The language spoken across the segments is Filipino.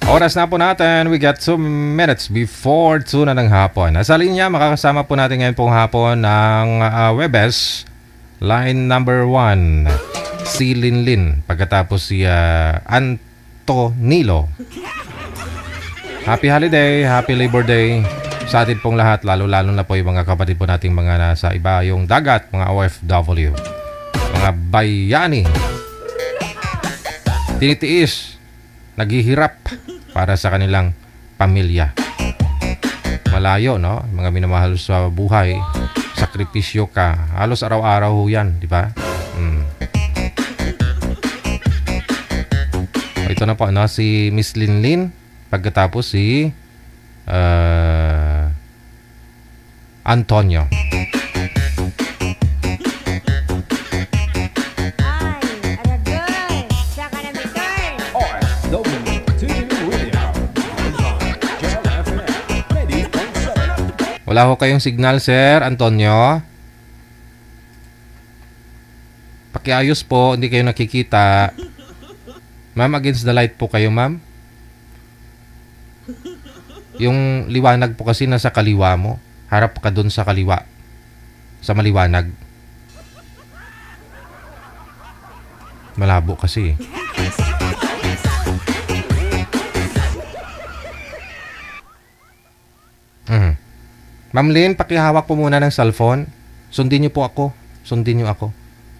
Oras na po natin, we got 2 minutes before 2 na ng hapon. Nasa linya, makakasama po natin ngayon pong hapon ng Webes, line number 1, si Linlin, pagkatapos si Antonilo. Happy holiday, happy Labor Day sa atin pong lahat, lalo-lalo na po yung mga kapatid po nating mga nasa iba yung dagat, mga OFW, mga bayani, tinitiis, naghihirap para sa kanilang pamilya. Malayo, no? Mga minamahal sa buhay, sakripisyo ka. Halos araw-araw ho yan, di ba? Ito na po, no? Si Miss Linlin, pagkatapos si Antonio. Wala ho kayong signal, Sir Antonio. Pakiayos po, hindi kayo nakikita. Ma'am, against the light po kayo, ma'am. Yung liwanag po kasi nasa kaliwa mo. Harap ka dun sa kaliwa. Sa maliwanag. Malabo kasi. Ma'am Lynn, pakihawak po muna ng cellphone. Sundin niyo po ako. Sundin niyo ako.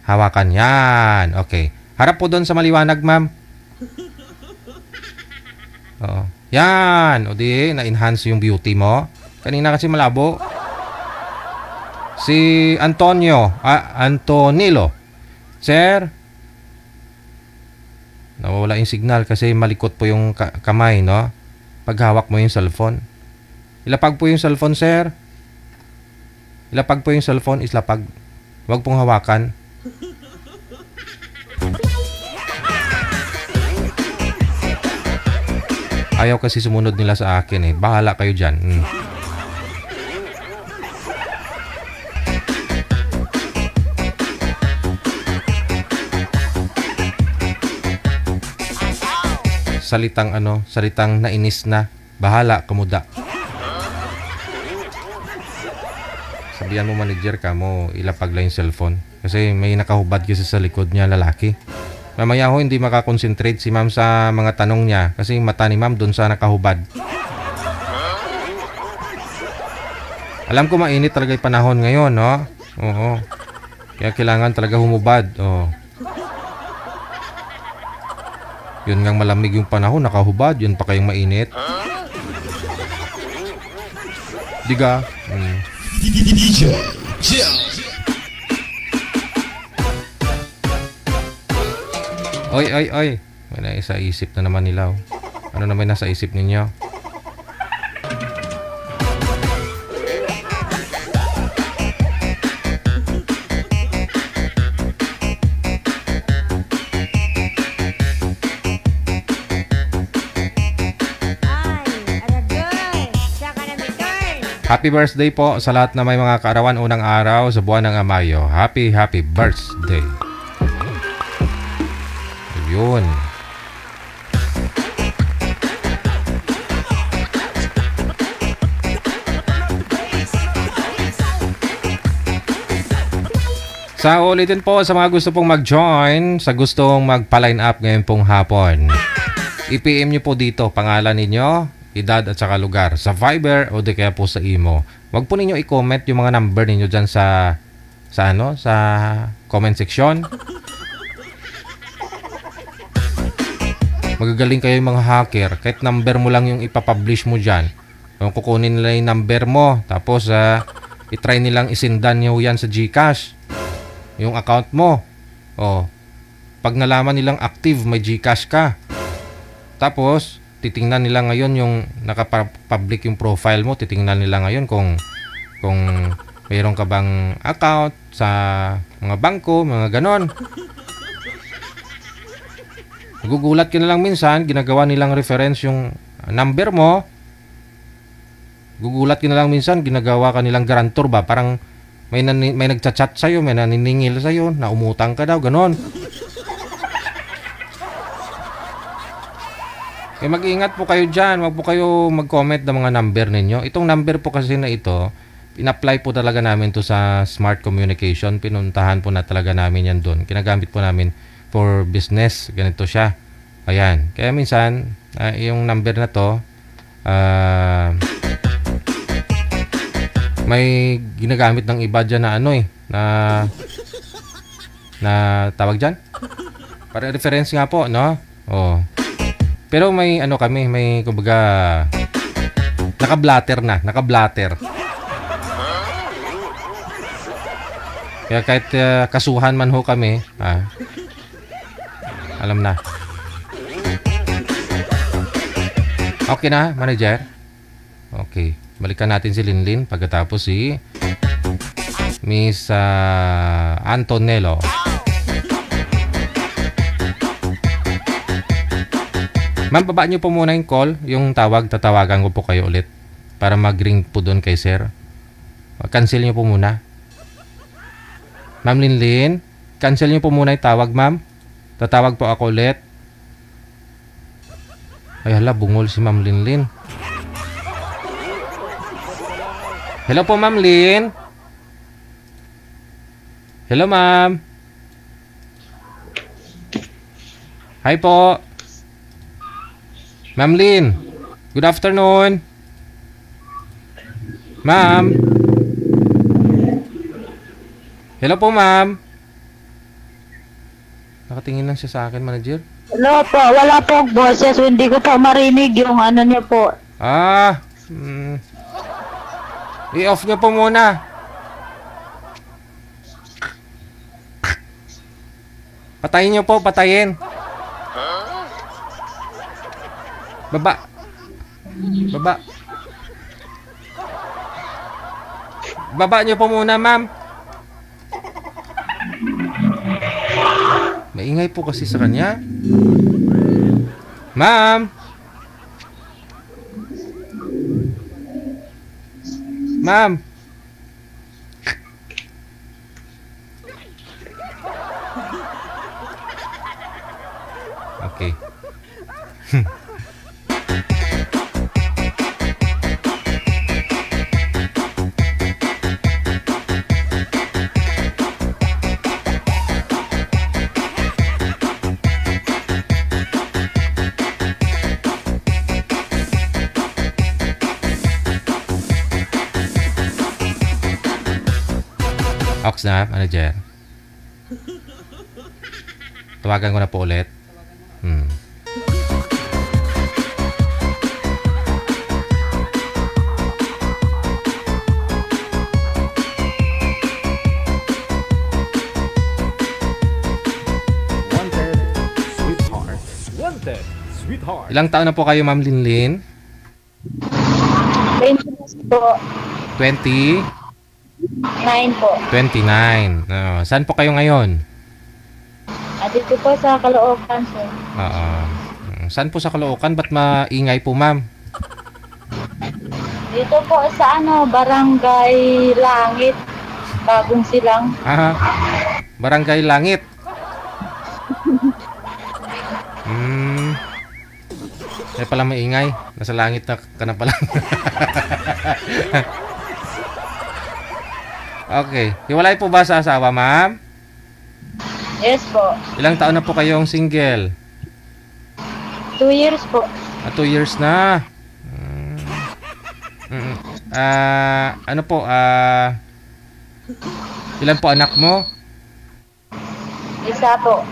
Hawakan. Yan. Okay. Harap po doon sa maliwanag, ma'am. Oo. Yan. O di, na-enhance yung beauty mo. Kanina kasi malabo. Si Antonio. Antonilo. Sir. Nawawala yung signal kasi malikot po yung kamay, no? Paghawak mo yung cellphone. Ilapag po yung cellphone, sir. Ilapag po yung cellphone, islapag. Huwag pong hawakan. Ayaw kasi sumunod nila sa akin eh. Bahala kayo dyan. Salitang nainis na. Bahala, kamuda. Sabihan mo manager ka mo, ilapag lang yung cellphone. Kasi may nakahubad kasi sa likod niya, lalaki. Mamaya ho, hindi makakonsentrate si ma'am sa mga tanong niya. Kasi yung mata ni ma'am dun sa nakahubad. Alam ko mainit talaga yung panahon ngayon, no? Oo. Kaya kailangan talaga humubad. Oo. Yun ngang malamig yung panahon, nakahubad. Yun pa kayong mainit. Diga. Oy. May nasa isip na naman nila. Ano naman nasa isip ninyo? Happy birthday po sa lahat na may mga kaarawan unang araw sa buwan ng Mayo. Happy birthday. Yun. Sa ulitin po sa mga gusto pong mag-join, sa gustong magpa-line up ngayon pong hapon. I-PM nyo po dito pangalan ninyo, edad at saka lugar sa Viber o di kaya po sa Imo. Huwag po ninyo i-comment yung mga number ninyo dyan sa comment section. Magagaling kayo yung mga hacker. Kahit number mo lang yung ipapublish mo dyan. Kung kukunin nila yung number mo, tapos itry nilang isindan nyo yan sa GCash. Yung account mo. Pag nalaman nilang active, may GCash ka. Tapos titingnan nila ngayon yung nakapublic yung profile mo. Titingnan nila ngayon kung mayroon ka bang account sa mga bangko, mga ganon. Gugulat ka na lang minsan, ginagawa nilang reference yung number mo. Gugulat ka na lang minsan, ginagawa ka nilang guarantor ba? Parang may nagchat-chat sa'yo, may naniningil sa'yo, na umutang ka daw, ganon. Mag-ingat po kayo dyan. Huwag po kayo mag-comment ng mga number ninyo. Itong number po kasi na ito, in-apply po talaga namin to sa Smart Communication. Pinuntahan po na talaga namin yan doon. Kinagamit po namin for business. Ganito siya. Ayan. Kaya minsan, yung number na to, may ginagamit ng iba dyan na na tawag dyan? Para reference nga po, no? Oh. Pero may kami, may kumbaga naka-blatter. Kaya kahit kasuhan man ho kami, alam na. Okay na, manager? Okay. Balikan natin si Linlin pagkatapos si Miss Antonello. Ma'am, baba niyo po muna yung call, yung tawag, tatawagan ko po kayo ulit para mag-ring po doon kay sir. Cancel niyo po muna. Ma'am Linlin, cancel niyo po muna yung tawag, ma'am. Tatawag po ako ulit. Ay hala, bungol si Ma'am Linlin. Hello po, Ma'am Lin. Hello, ma'am. Hi po. Ma'am Lin. Good afternoon. Ma'am. Hello po, ma'am. Nakatingin lang siya sa akin, manager. Hello po, wala po boses. Hindi ko po marinig yung ano niya po. I-off niyo po muna. Patayin niyo po, patayin. Baba. Baba niyo po muna, ma'am. Maingay po kasi sa kanya. Ma'am. Ma'am. Okay. Ox na, manager. Tawagan ko na po ulit. Wanted, sweetheart. Ilang taon na po kayo, Ma'am Linlin? 20 po. 20? 9 po. 29. Saan po kayo ngayon? Dito po sa Caloocan, sir. Saan po sa Caloocan? Ba't maingay po, ma'am? Dito po sa Barangay Langit. Bagong Silang. Barangay Langit. Pala maingay. Nasa langit na ka na pala. Okay. Hiwalay po ba sa asawa, ma'am? Yes po. Ilang taon na po kayong single? 2 years po. 2 years na. Ano po? Ilan po anak mo? Isa po.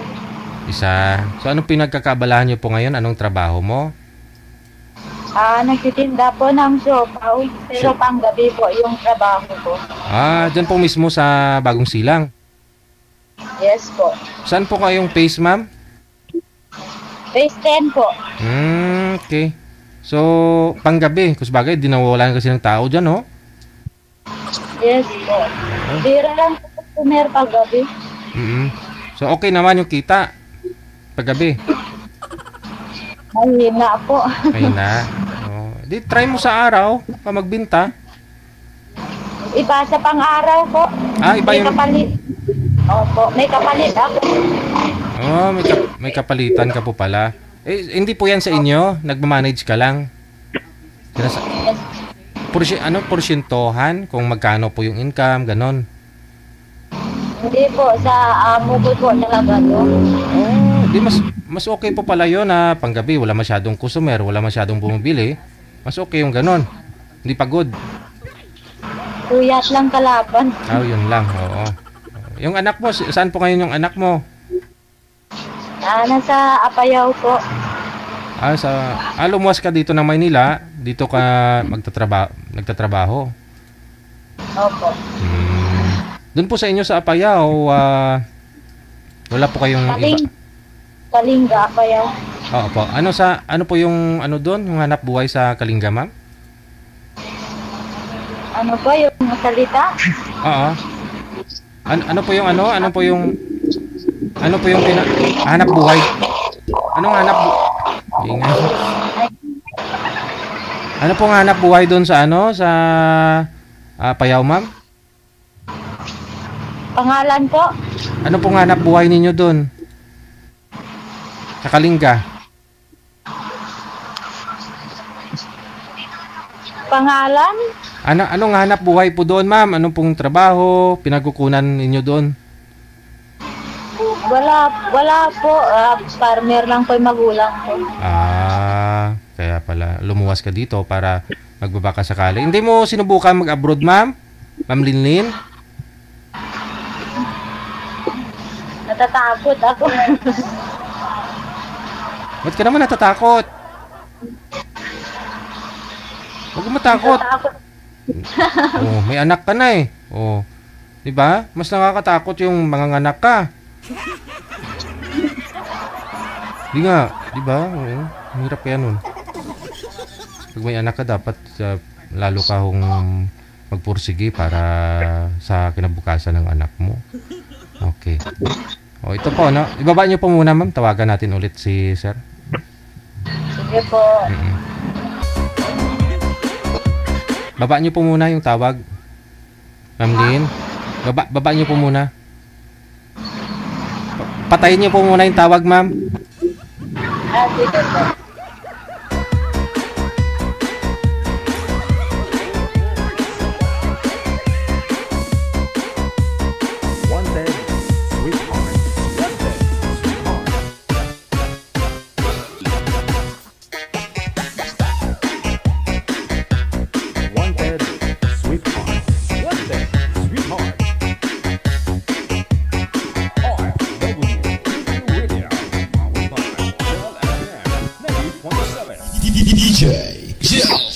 Isa. So, anong pinagkakabalahan niyo po ngayon? Anong trabaho mo? Nagtitinda po ng siopaw. Pero panggabi po yung trabaho ko. Dyan po mismo sa Bagong Silang. Yes po. Saan po kayong base, ma'am? Base 10 po. Okay. So, panggabi. Kasi bagay, dinawalan kasi ng tao dyan, no? Yes po. Bira lang po customer paggabi. So, okay naman yung kita paggabi. Mahina po. Mahina. Di try mo sa araw pa magbinta. Iba sa pang-araw po. Iba may yung... kapalit. Opo, may kapalit ako. May kapalitan ka po pala. Hindi po yan sa inyo? Nagmamanage ka lang? Yes. Porsyentohan? Kung magkano po yung income, ganon. Hindi po, sa amo ko po talaga to. Oh, di mas okay po pala yun na panggabi, wala masyadong customer, wala masyadong bumibili. Mas okay yung ganon. Hindi pagod. Tuyat lang kalaban. Yun lang, oo. Yung anak mo, saan po ngayon yung anak mo? Nasa Apayao po. Lumuwas ka dito ng Maynila, dito ka nagtatrabaho. Opo. Doon po sa inyo sa Apayao, wala po kayong iba? Kalinga, Apayao. Oo po. Ano po yung doon, yung hanap buhay sa Kalinga, ma'am? Ano po yung salita? Oo. Ano po yung hanap buhay? Anong hanap Ingay. Ano pong hanap buhay doon sa sa Apayao, ma'am? Pangalan po? Ano pong hanap buhay ninyo doon? Sa Kalinga? Pangalan? Anong hanap buhay po doon, ma'am? Anong pong trabaho pinagkukunan ninyo doon? Wala po. Farmer lang po yung magulang ko. Kaya pala lumuwas ka dito para magbabaka sakali. Hindi mo sinubukan mag-abroad, ma'am? Ma'am Linlin? Natatakot ako. Ba't ka naman natatakot? Huwag kang matakot. May anak ka na eh. Di ba? Mas nakakatakot yung mga anak ka. Di nga, di ba? Hirap kaya nun. Pag may anak ka, dapat lalo ka hong magpursige para sa kinabukasan ng anak mo. Okay. Ito po, no? Ibaba niyo po muna, ma'am. Tawagan natin ulit si sir. Sige po. Baba niyo po muna yung tawag. Ma'am Lynn. Baba niyo po muna. Patayin niyo po muna yung tawag, ma'am. Sige po.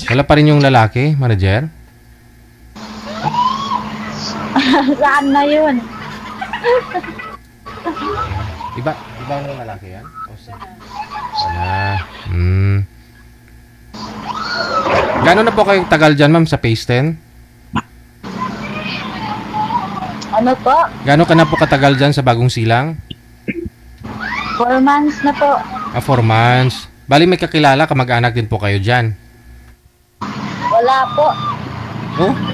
Wala pa rin yung lalaki, manager? Saan na yun? Iba yung lalaki yan? Wala. Gano'n na po kayo tagal dyan, ma'am, sa Phase 10? Ano po? Gano'n ka na po katagal dyan sa Bagong Silang? 4 months na po. 4 months. Bali, may kakilala, kamag-anak din po kayo dyan? Wala po.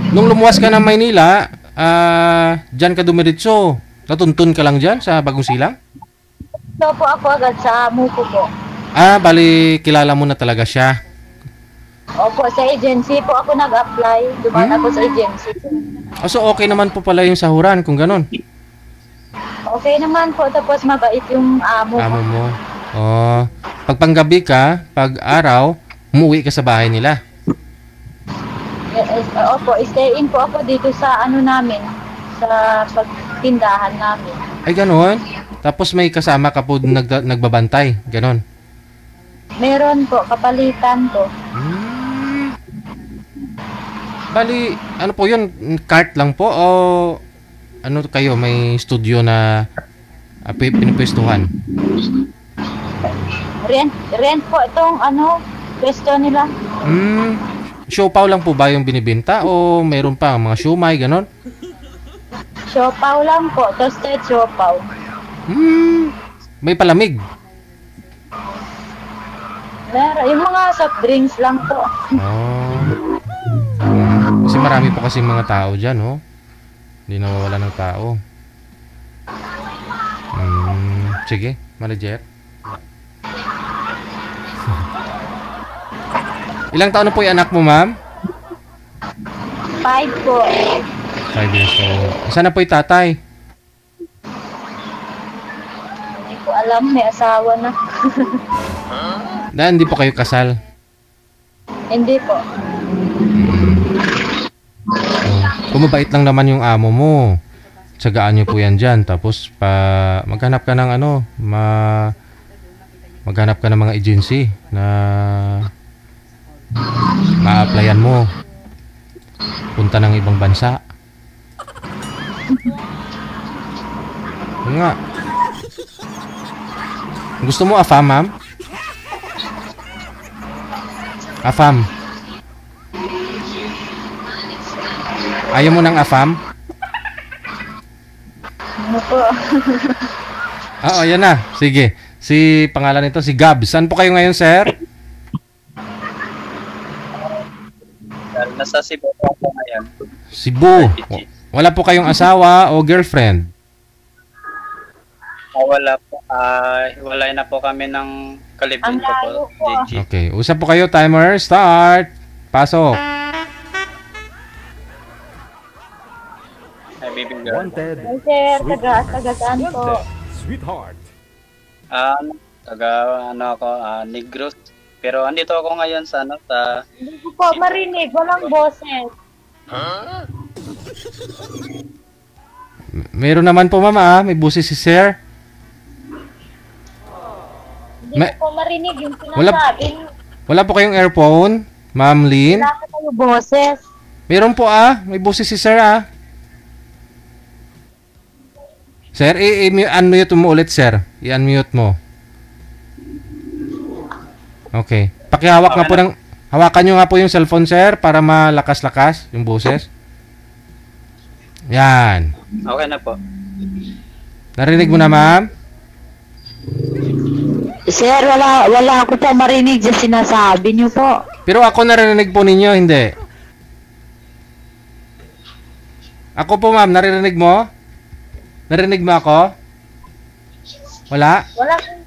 Nung lumuwas ka ng Maynila, dyan ka dumiritso. Natuntun ka lang dyan sa Bagong Silang? Ito po ako agad sa Muko po. Bali, kilala mo na talaga siya. Opo, sa agency po ako nag-apply. Dumaan ako sa agency. So okay naman po pala yung sahuran kung ganon. Okay naman po, tapos mabait yung amo. Amo mo. Pag panggabi ka, pag araw, umuwi ka sa bahay nila. Yes, opo, stay in po ako dito sa namin, sa pagtindahan namin. Ay ganon? Tapos may kasama ka po nagbabantay, ganon? Meron po, kapalitan po. Bali, ano po yun? Cart lang po o ano kayo? May studio na pinipwestuhan? Rent po itong pwesto nila. Siopaw lang po ba yung binibenta o meron pa mga siumay, ganon? Siopaw lang po, toasted siopaw. May palamig. Meron, yung mga soft drinks lang po. Kasi marami po kasi mga tao dyan, Hindi nawawala ng tao. Sige, manager. Ilang taon na po yung anak mo, ma'am? 5 po. 5 years old. Saan na po yung tatay? Hindi ko alam, may asawa na. Hindi po kayo kasal? Hindi po. Kung mabait lang naman yung amo mo, tsagaan niyo po yan dyan. Tapos, maghanap ka ng maghanap ka ng mga agency na ma-applyan mo. Punta ng ibang bansa. Nga. Gusto mo AFAM, ma'am? AFAM. Ayaw mo ng AFAM? Ano po? Oo, yan na. Sige. Si pangalan nito, si Gab. Saan po kayo ngayon, sir? Nasa Cebu po ako ngayon. Cebu. Wala po kayong asawa o girlfriend? Wala po. Hiwalay na po kami ng kalibin Ang ko po. layo po. DG. Okay. Usap po kayo. Timer. Start. Pasok. Ay, baby girl. Wanted. Ay, sir, taga-saan po? Sweetheart. Ako, Negros. Pero andito ako ngayon sa Hindi ko po marinig, walang boses. Meron naman po, mama. May busi si sir. Hindi ko po marinig yung Wala- sinasabi. Wala po kayong earphone, Ma'am Lynn? Wala ka kayo boses. Meron po May busi si sir Sir, i-unmute mo ulit, sir. I-unmute mo. Okay. Pakihawak nga po hawakan nyo nga po yung cellphone, sir, para malakas-lakas yung boses. Yan. Okay na po. Narinig mo na, ma'am? Sir, wala ako po marinig sa sinasabi niyo po. Pero ako narinig po ninyo, hindi. Ako po, ma'am, narinig mo? Narinig mo ako? Wala?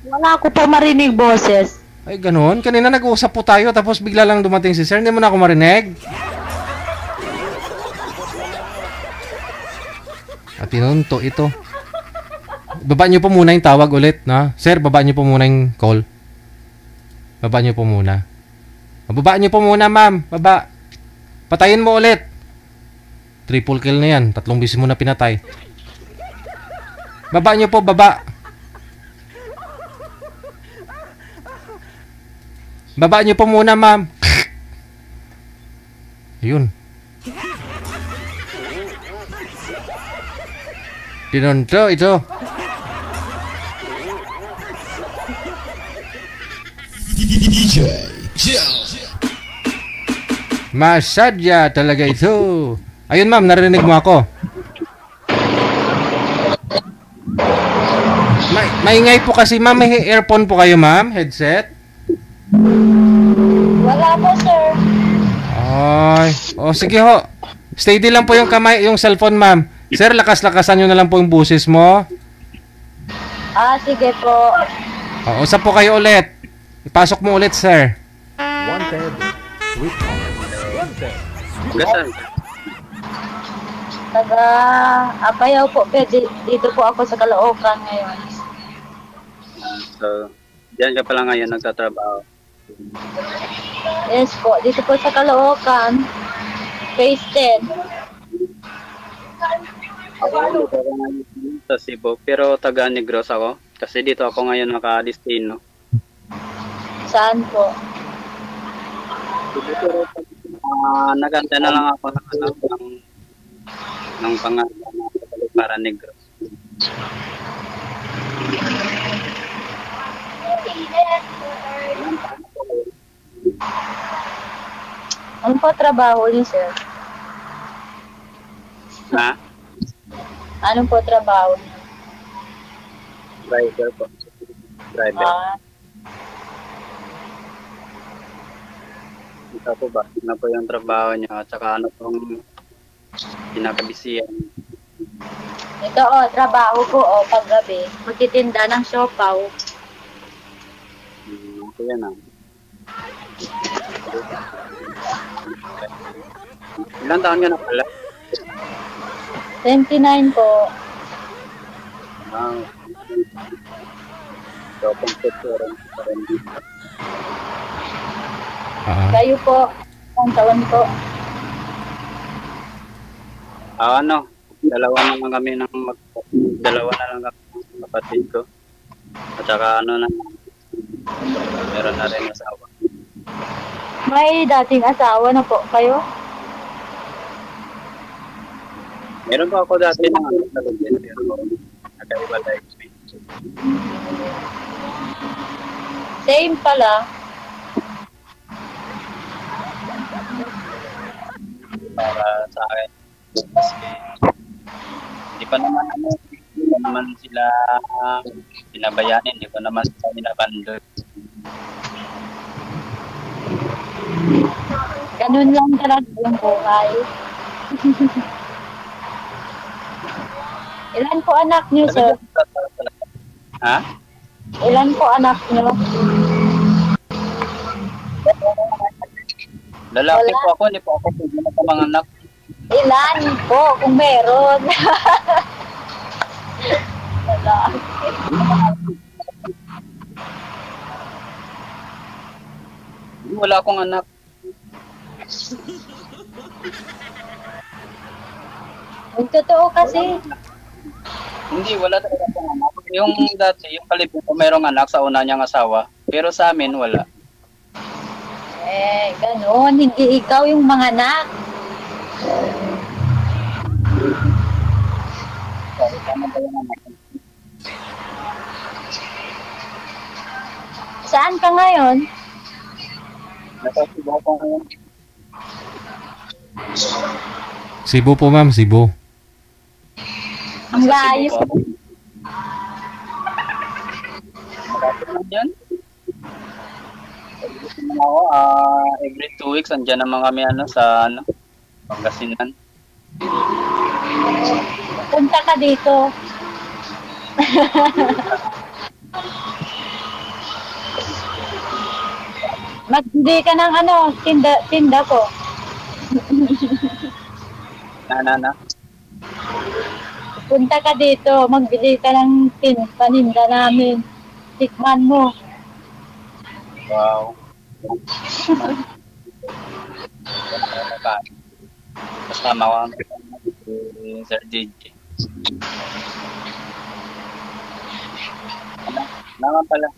Wala ako po marinig boses. Ay, ganun. Kanina nag-uusap po tayo, tapos bigla lang dumating si sir. Hindi mo na ako marinig? At tinunto ito. Baba niyo po muna yung tawag ulit, na? Sir, baba niyo po muna yung call. Baba niyo po muna. Baba niyo po muna, ma'am. Baba. Patayin mo ulit. Triple kill na yan. 3 beses mo na pinatay. Baba niyo po, baba. Baba niyo po muna, ma'am. Ayun. Tinunto ito. Masadya talaga ito. Ayun, ma'am, narinig mo ako. Maingay po kasi, ma'am. May earphone po kayo, ma'am? Headset? Wala po, sir. Ay. O, sige ho. Steady lang po yung kamay, yung cellphone, ma'am. Sir, lakas-lakasan nyo na lang po yung busis mo. Sige po. O, usap po kayo ulit. Ipasok mo ulit, sir. Wanted. Sweetheart. Wanted. Gasan. Taga-Apayaw po. Dito po ako sa Caloocan ngayon. So, diyan ka pala ngayon nagtatrabaho. Yes po. Dito po sa Caloocan. Phase 10. Ako dito ako ngayon sa Cebu, pero taga Negros ako. Kasi dito ako ngayon nakadestino. Saan po? Pero naganda na lang ako ng pangalan na para Negros. Ano po trabaho niyo, sir? Ha? Anong po trabaho niyo? Driver po. Driver. Ito po ba? Ano po yung trabaho niyo? At saka ano pong pinakabisiyan? Ito trabaho ko paggabi. Magtitinda ng siopaw. Ito yan Ilang taon ka na pala? 29 po. Ah, so, rin pa rin dito. Kayo po, ang taon po. Ano, dalawa na lang kami dalawa na lang kami ng kapatid ko. At saka ano na, meron na rin asawa. May dating asawa na po kayo? Meron pa ako dati ng sa Lugin, pero nagkaiwalay kami. Same pala. Para sa akin. Kasi hindi pa naman sila pinabayanin, hindi pa naman sila binabandol. Ganun lang talaga yung buhay. Ilan po anak niyo, sir? Ha? Ilan po anak niyo? Lalaki Wala. po ako, hindi po ako pwede na sa mga anak. Ilan po, kung meron. Wala. Wala akong anak. Ang totoo kasi. Hindi, wala talaga akong anak. Yung dati, yung kalibin ko, mayroong anak sa una niyang asawa. Pero sa amin, wala. Ganun. Hindi ikaw yung mga anak. Sorry, tama ba yung anak? Saan ka ngayon? Nasasigaw ko ngayon. Cebu po, ma'am. Cebu. Ang layo. Marami lang yan. Ako, every 2 weeks, andyan naman kami sa Pangasinan. Punta ka dito. Magbili ka ng tinda ko. Na. Punta ka dito, magbili ka ng paninda namin. Tikman mo. Wow. Kasama ko ang Sir DJ. Naman pala.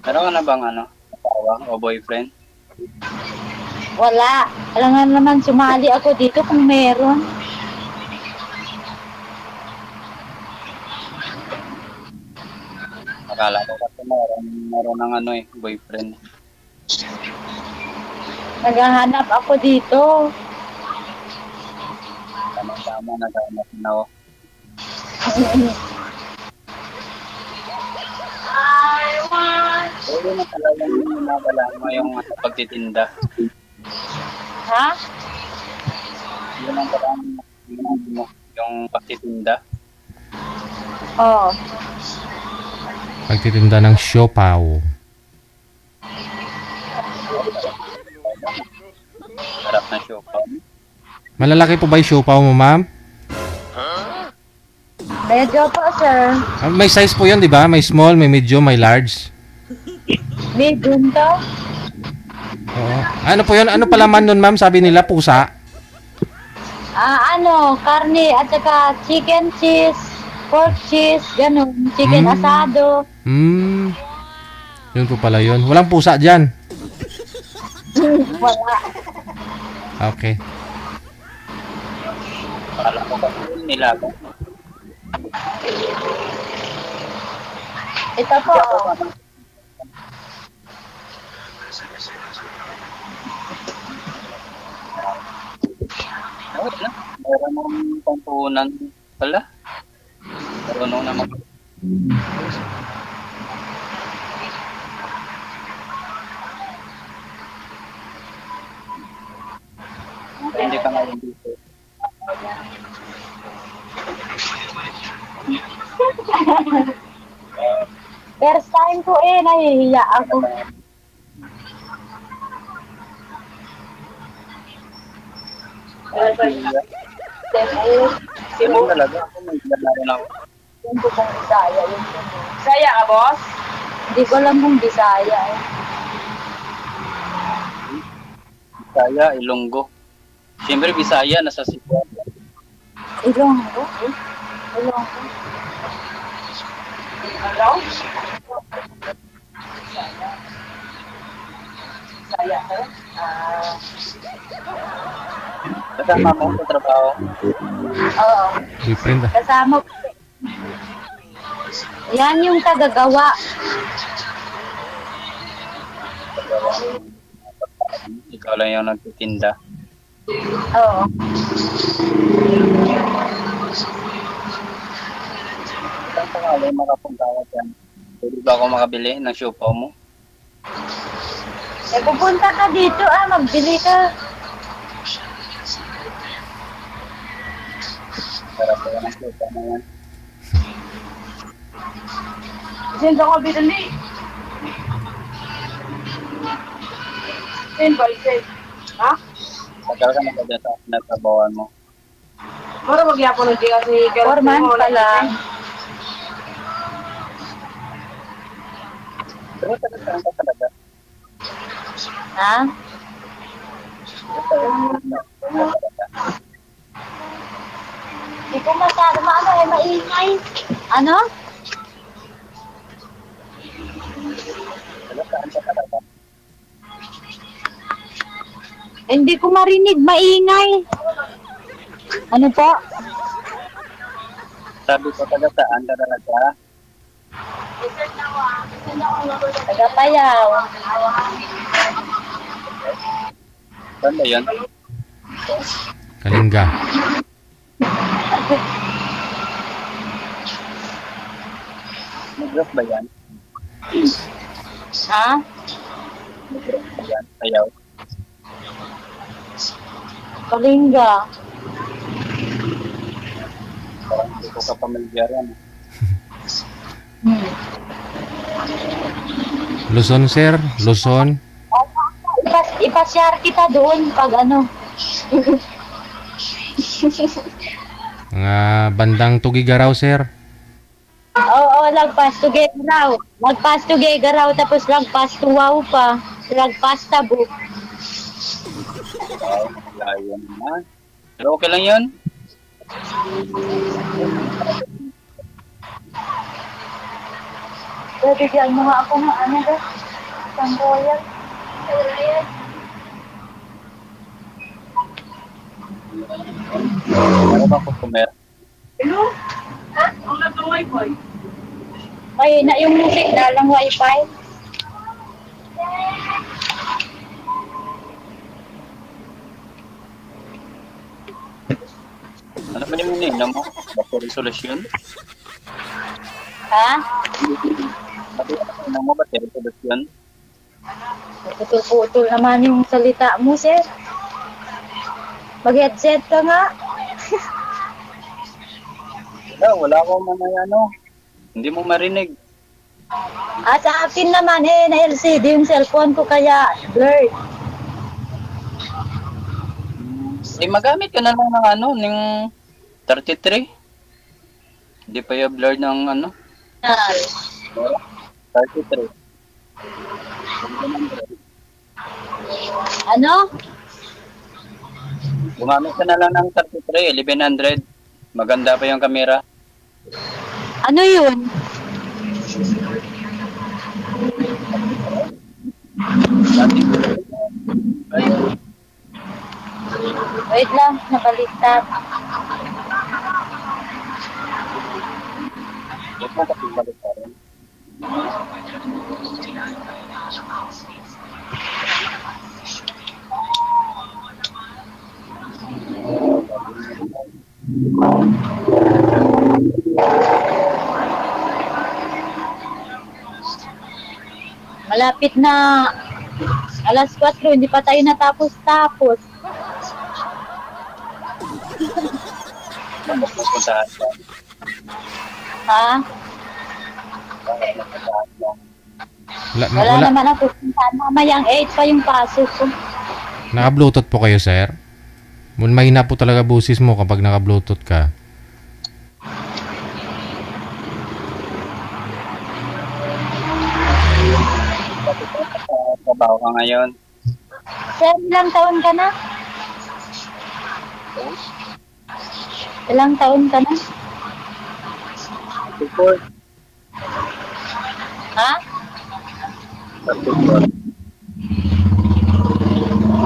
Meron ka na bang asawa o boyfriend? Wala. Alam nga naman, sumali ako dito kung meron. Akala ko kasi meron ng boyfriend. Naghahanap ako dito. Tama-tama, naghahanap na ako. Pwede na talagang nabala mo yung pagtitinda. Ha? Yun ang parang yung pagtitinda. Oo. Pagtitinda ng siopaw. Sarap na show pa. Malalaki po ba yung siopaw mo, ma'am? Medyo po, sir. May size po yun, di ba? May small, may medium, may large. Medium to. Oo. Ano po yun? Ano palaman nun, ma'am? Sabi nila, pusa. Karne at saka chicken cheese, pork cheese, ganun. Chicken asado. Yun po pala yun. Walang pusa dyan. Wala. Okay. Akala ko kasi nila ako. Ito po. Meron ng pampunan pala. Marunong naman. Hindi ka ngayon dito. First time ko nahihiya ako. Cebu talaga. Ako may dala rin ako. Yung po kong Bisaya, yun po. Saya ka, boss? Hindi ko alam kung Bisaya eh. Bisaya, Ilonggo. Siyempre, Bisaya, nasa Cebu. Ilonggo? Ilonggo. Hello? Saya ka? Kasama mo sa trabaho. Oo. Boyfriend ah. Kasama ko. Yan yung tagagawa. Ikaw lang yung nagtitinda. Oo. Saan pangalan makapunta ka dyan? Pwede ba ako makabili ng siopaw mo? Eh, pupunta ka dito magbili ka. Sarap ko ng siopaw na yan. Send ako binali. Send ba, send? Ha? Tagal ka na ba dyan sa nagtrabawan mo? Para magyapon ng kasi Foreman pala. Pero tagal ka talaga. Ha? Hindi ko masyado maingay. Ano? Hindi ko marinig, maingay. Ano po? Sabi ko, taga saan ka talaga? Tagapayaw. Saan ba yun? Kalinga. Negros ba yan? Ha? Negros ba yan? Ayaw. Kalinga. Parang hindi ko kapamilyar yan. Luzon, sir. Luzon. Ipasyar kita doon pag ano. Mga bandang Tugigaraw, sir. Oo, lagpas to Gegaraw. Lagpas to Gegaraw, tapos lagpas to Wow pa. Lagpas Tabu. Layo naman. Pero okay lang yun. Bibigyan mo nga ako ng ano ba? Isang royal. Ano ba customer? Hello? Ang nagaway ko eh. Ay, na yung music dalang wifi. Ano ba yung ininom mo? Battery solution? Ha? Ano yung ininom mo? Battery solution? Putol-putol naman yung salita mo, sir. Mag-headset ka nga. Wala akong mga ano. Hindi mo marinig. At sa akin naman na LCD yung cellphone ko kaya blurred. Magamit ka na lang ng ano, ng 33. Hindi pa yung blur ng ano, 33. Ano? Gumamit ka na lang ng 33, 1100. Maganda pa yung camera. Ano yun? Wait lang, nabaliktad. Huwag mo kasi balik pa rin. Malapit na alas 4, hindi pa tayo natapos-tapos. Bakit napuntahan ka? Ha? Bakit napuntahan ka? Wala naman ako. Mamayang 8 pa yung pasok ko. Naka-Bluetooth po kayo, sir? Mahina po talaga busis mo kapag naka-bluetooth ka. Trabaho ka ngayon. Sir, ilang taon ka na? Ilang taon ka na? Support. Ha? Support.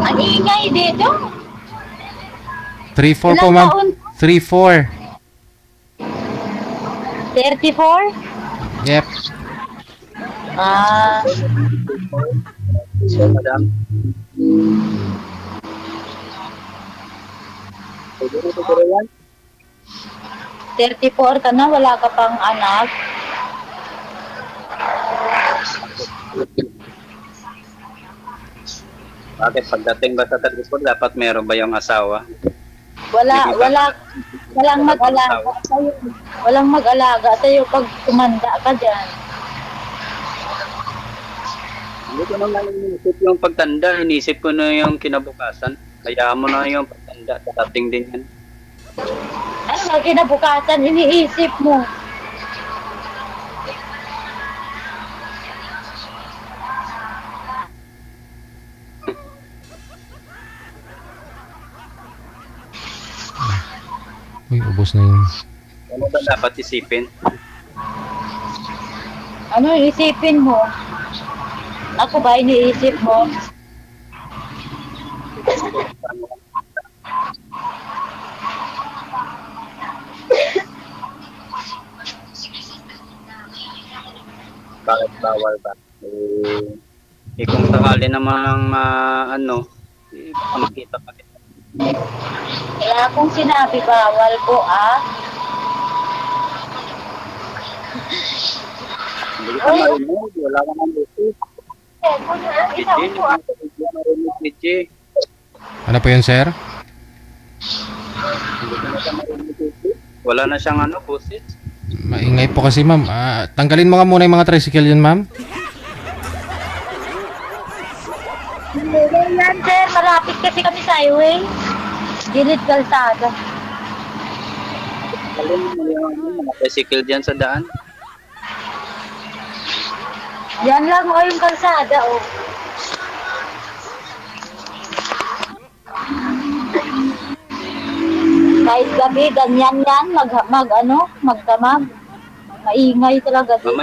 Ang ingay dito. 3-4 po, Ilang ma'am. taon? 3-4. 34? Yep. Ah, So, madam. Pwede na siguro yan? 34 ka na, wala ka pang anak. Bakit pagdating ba sa 34, dapat meron ba yung asawa? Walang mag-alaga sa'yo. Walang mag-alaga sa'yo pag tumanda ka dyan. Hindi ko naman inisip yung pagtanda, inisip ko na yung kinabukasan. Kaya mo na yung pagtanda, darating din yan. Ano ba kinabukasan, iniisip mo? Uy, ubos na yun. Ano ba dapat isipin? Ano isipin mo? Ako ba iniisip mo? Bakit bawal ba? Kung sakali namang makita ka rin. Wala akong sinabi bawal ko, ah. Hindi ka marinig, wala ka nang lusis. DJ, hindi ka marinig, DJ. Ano po yun, sir? Hindi ka na marinig, DJ. Wala na siyang busis. Maingay po kasi, ma'am. Tanggalin mo nga muna yung mga tricycle yun, ma'am. Yan, sir. Malapit kasi kami sa highway. Gilid kalsada. Alam mo yung mga tricycle dyan sa daan? Yan lang o yung kalsada, oh. Kahit gabi, ganyan yan. Magdamag. Maingay talaga dito.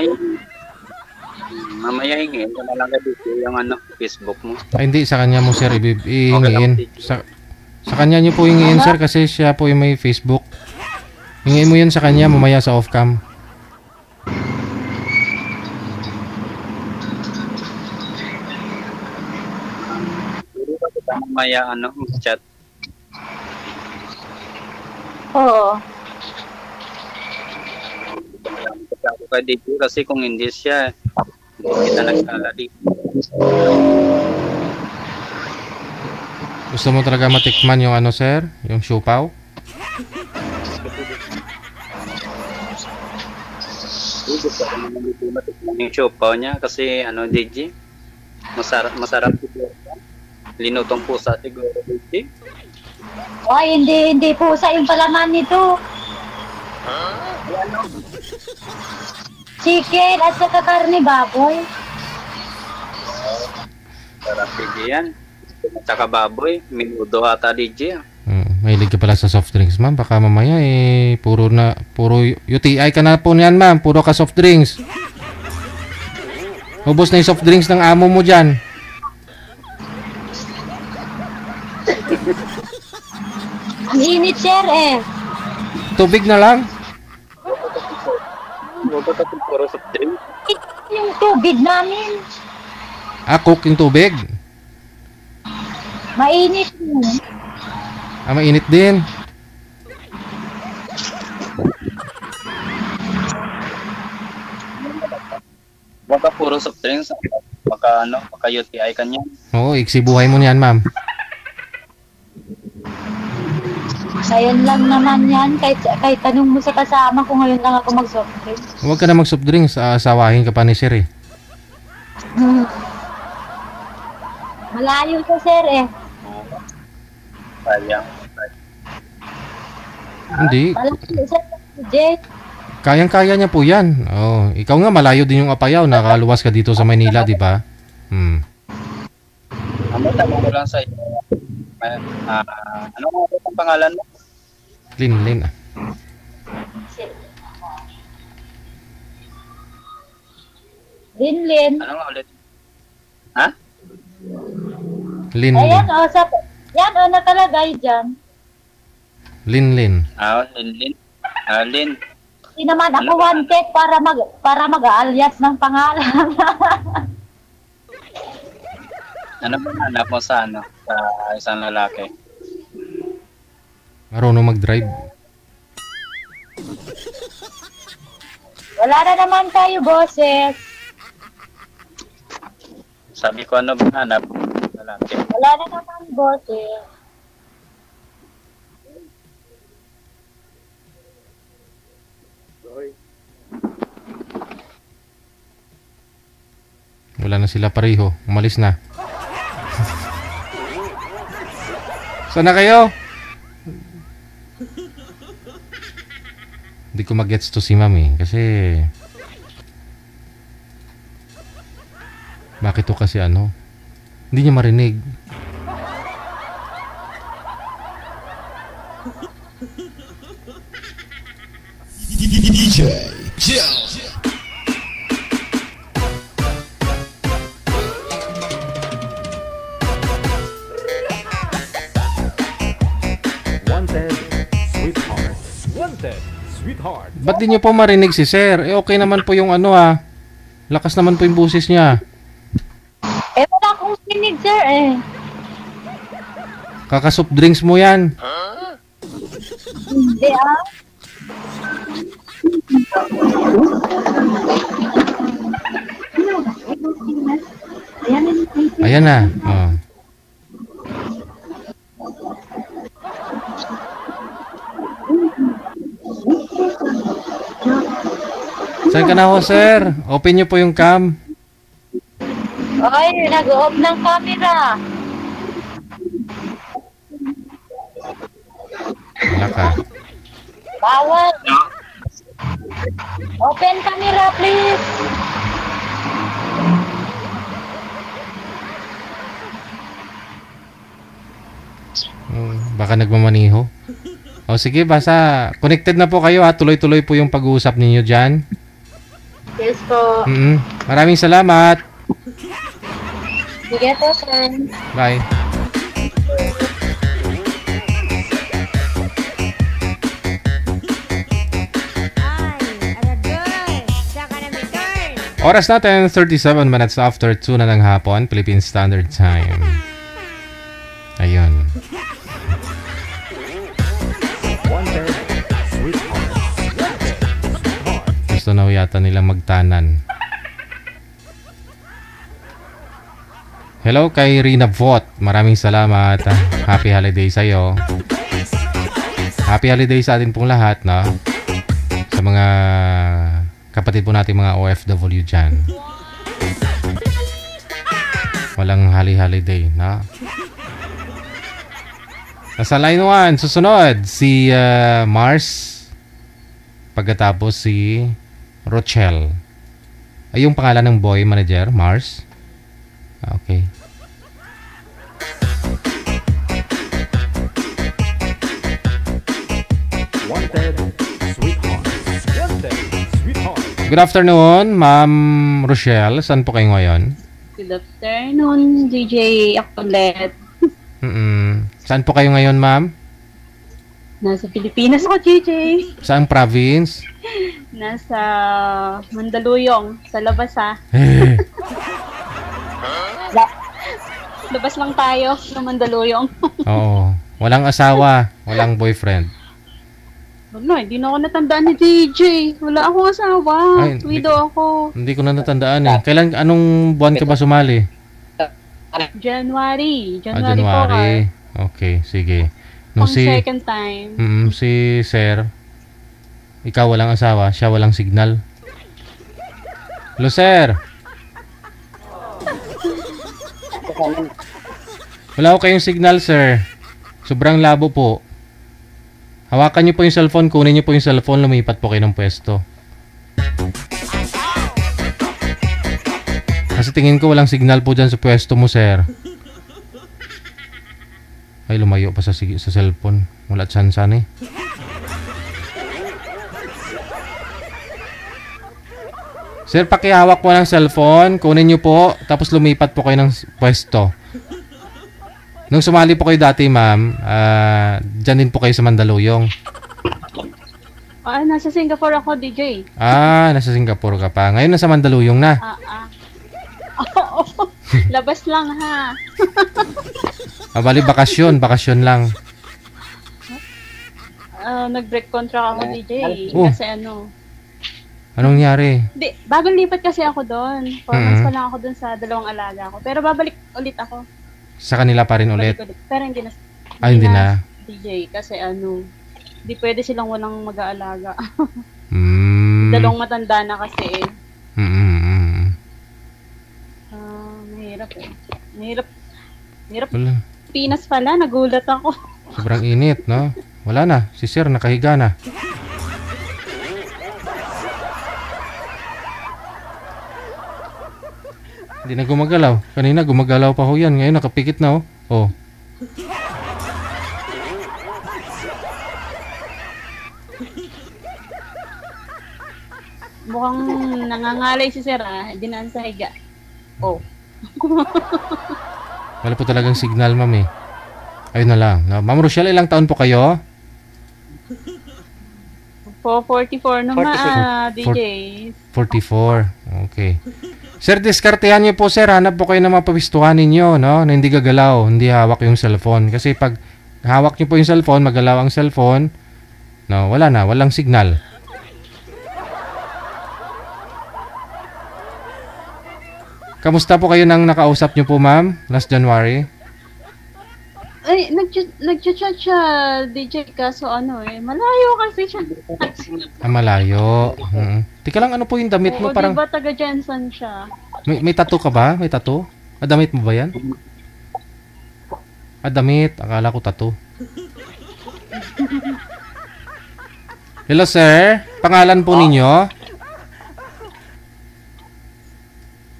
Mamaya hingin ka na lang dito yung Facebook mo. Ay, hindi. Sa kanya mo, sir, ihingiin. Sa kanya nyo po hingiin, sir, kasi siya po yung may Facebook. Hingiin mo yun sa kanya, mamaya sa off-cam. Pwede ba kita mamaya chat? Oo. Ako ka dito kasi kung hindi siya, hindi kita nagkalali. Gusto mo talaga matikman yung sir? Yung siopaw? Gusto ko naman dito matikman yung siopaw niya kasi DJ, masarap siguro. Linutong pusa siguro, DJ. Ay, hindi pusa yung palaman nito. Chicken at saka karne baboy. Sarap DJ yan. At saka baboy, minudo ata DJ. Mahilig ka pala sa soft drinks, ma'am. Baka mamaya puro UTI ka na po niyan, ma'am. Puro ka soft drinks. Ubos na yung soft drinks ng amo mo dyan. Ang init, sir, eh. Tubig na lang. Huwag ka kasi puro soft drink. Yung tubig namin. Cook yung tubig. Mainit mo. Mainit din. Huwag ka puro soft drinks. Baka UTI ka niyan. Oo, iksi buhay mo niyan, ma'am. Ngayon lang naman yan. Kahit tanong mo sa kasama ko, ngayon lang ako mag-soft drink. Huwag ka na mag-soft drinks. Asawahin ka pa ni sir, eh. Malayo sa sir, eh. Sayang. Hindi. Malayo sa Jake. Kayang-kaya niya po yan. Oh, ikaw nga malayo din yung Apayao. Nakaluwas ka dito sa Maynila, di ba? Ano, tanong ko lang sa iyo. Ano ang pangalan mo? Lin. Linlin. Ano nga ulit? Ha? Lin. Ayan o, yan o, nakalagay dyan. Lin. Lin. Lin. Hindi naman ako wanted para mag-alias ng pangalan. Ano ba hanap mo sa sa isang lalaki? Marunong mag-drive. Wala na naman tayo, boses. Sabi ko ano ba hanap sa lalaki? Wala na naman, boses. Wala na sila pareho. Umalis na. Saan na kayo? Hindi ko mag-gets to si mami kasi bakit to kasi ano? Hindi niya marinig. Wanted, sweetheart. Wanted, sweetheart. Ba't di niyo po marinig si sir? Eh okay naman po yung ano ah. Lakas naman po yung boses niya. Eh, wala akong sinig, sir, eh. Kakasup drinks mo yan. Hindi, ah. Ayan na. Oh. Saan ka na ho, sir? Open niyo po yung cam. Ay, nag-off ng camera. Wala ka. Bawal. Open camera, please. Baka nagmamaniho. O sige, basta connected na po kayo ha. Tuloy-tuloy po yung pag-uusap ninyo dyan. Yes po. Maraming salamat. Sige po, sir. Bye. Oras natin 37 minutes after 2 na ng hapon, Philippine Standard Time. Ayun. Wanted, sweetheart. Gusto na yata nilang magtanan. Hello kay Rina Vot. Maraming salamat. Happy holiday sa'yo. Happy holiday sa atin pong lahat, no? Sa mga kapatid po natin mga OFW dyan. Walang holiday, no? Nasa line 1, susunod si Mars. Pagkatapos si Rochelle. Ay yung pangalan ng boy manager, Mars. Okay. Wanted, sweetheart. Wanted, sweetheart. Good afternoon, Ma'am Rochelle. Saan po kayo ngayon? Good afternoon, DJ Akulet. Saan po kayo ngayon, ma'am? Nasa Pilipinas ako, DJ. Saang province? Nasa Mandaluyong, sa labas ha. Labas lang tayo sa Mandaluyong. Oo. Walang asawa, walang boyfriend. Wala, hindi na ako natandaan ni DJ. Wala akong asawa. Ay, Widow ako. Hindi ko na natandaan eh. Anong buwan ka ba sumali? January. January. Okay, sige. Pang second time. Si Sir, ikaw walang asawa, siya walang signal. Hello, Sir. Wala ko kayong signal, sir. Sobrang labo po. Hawakan niyo po yung cellphone, kunin niyo po yung cellphone, lumipat po kayo ng pwesto. Kasi tingin ko walang signal po dyan sa pwesto mo, sir. Ay, lumayo pa sa cellphone. Wala tsansan eh. Sir, pakihawak po ng cellphone. Kunin nyo po. Tapos lumipat po kayo ng pwesto. Nung sumali po kayo dati, ma'am, dyan din po kayo sa Mandaluyong. Nasa Singapore ako, DJ. Nasa Singapore ka pa. Ngayon nasa Mandaluyong na. Labas lang, ha. Bali, bakasyon. Bakasyon lang. Nag-break contract ako, DJ. Kasi Anong nangyari? Di, bagong lipat kasi ako doon. 4 months pa lang ako doon sa 2 alaga ko. Pero babalik ulit ako. Sa kanila pa rin ulit? Pero hindi na. Hindi na. DJ, kasi di pwede silang walang mag-aalaga. 2 Mm. matanda na kasi eh. Mahirap eh. Mahirap. Wala. Pinas pala, nagulat ako. Sobrang init, no? Wala na. Si sir, nakahiga na. Hindi na gumagalaw. Kanina gumagalaw pa ho yan. Ngayon nakapikit na, oh. Oh. Mukhang nangangalay si sir, dinaan sa higa. Oh. Wala po talagang signal, ma'am, eh. Ayun na lang. No? Ma'am Rochelle, ilang taon po kayo? 44 naman, DJ. 44. Okay. Sir, diskartehan niyo po, sir. Hanap po kayo ng mga pawistuhan ninyo, no? Na hindi gagalaw, hindi hawak yung cellphone. Kasi pag hawak niyo po yung cellphone, magalaw ang cellphone, no, wala na, walang signal. Kamusta po kayo nang nakausap niyo po, ma'am? Last January? Ay, nag-chat siya, DJ, kaso malayo kasi siya. Malayo. Tika lang, ano po yung damit mo? Parang... Diba taga Jensen siya? May tattoo ka ba? May tattoo? Damit mo ba yan? Damit. Akala ko tattoo. Hello, sir. Pangalan po ninyo?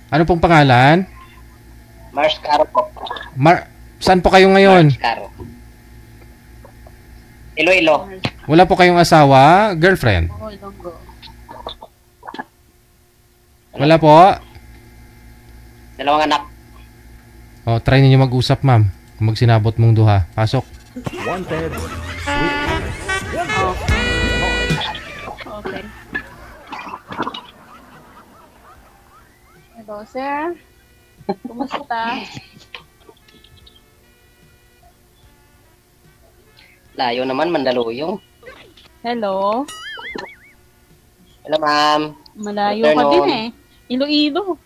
Ano pong pangalan? Mars Caro po. Saan po kayo ngayon? Mars Caro. Iloilo. Wala po kayong asawa? Girlfriend? Oo, Ilonggo. Wala po? 2 anak. O, try ninyo mag-usap, ma'am. Kung magsinabot mong duha. Pasok. Wanted, sweetheart. Okay. Hello, sir. Kumusta? Layo naman, Mandaluyong. Hello. Hello, ma'am. Malayo ka din eh. Iloilo.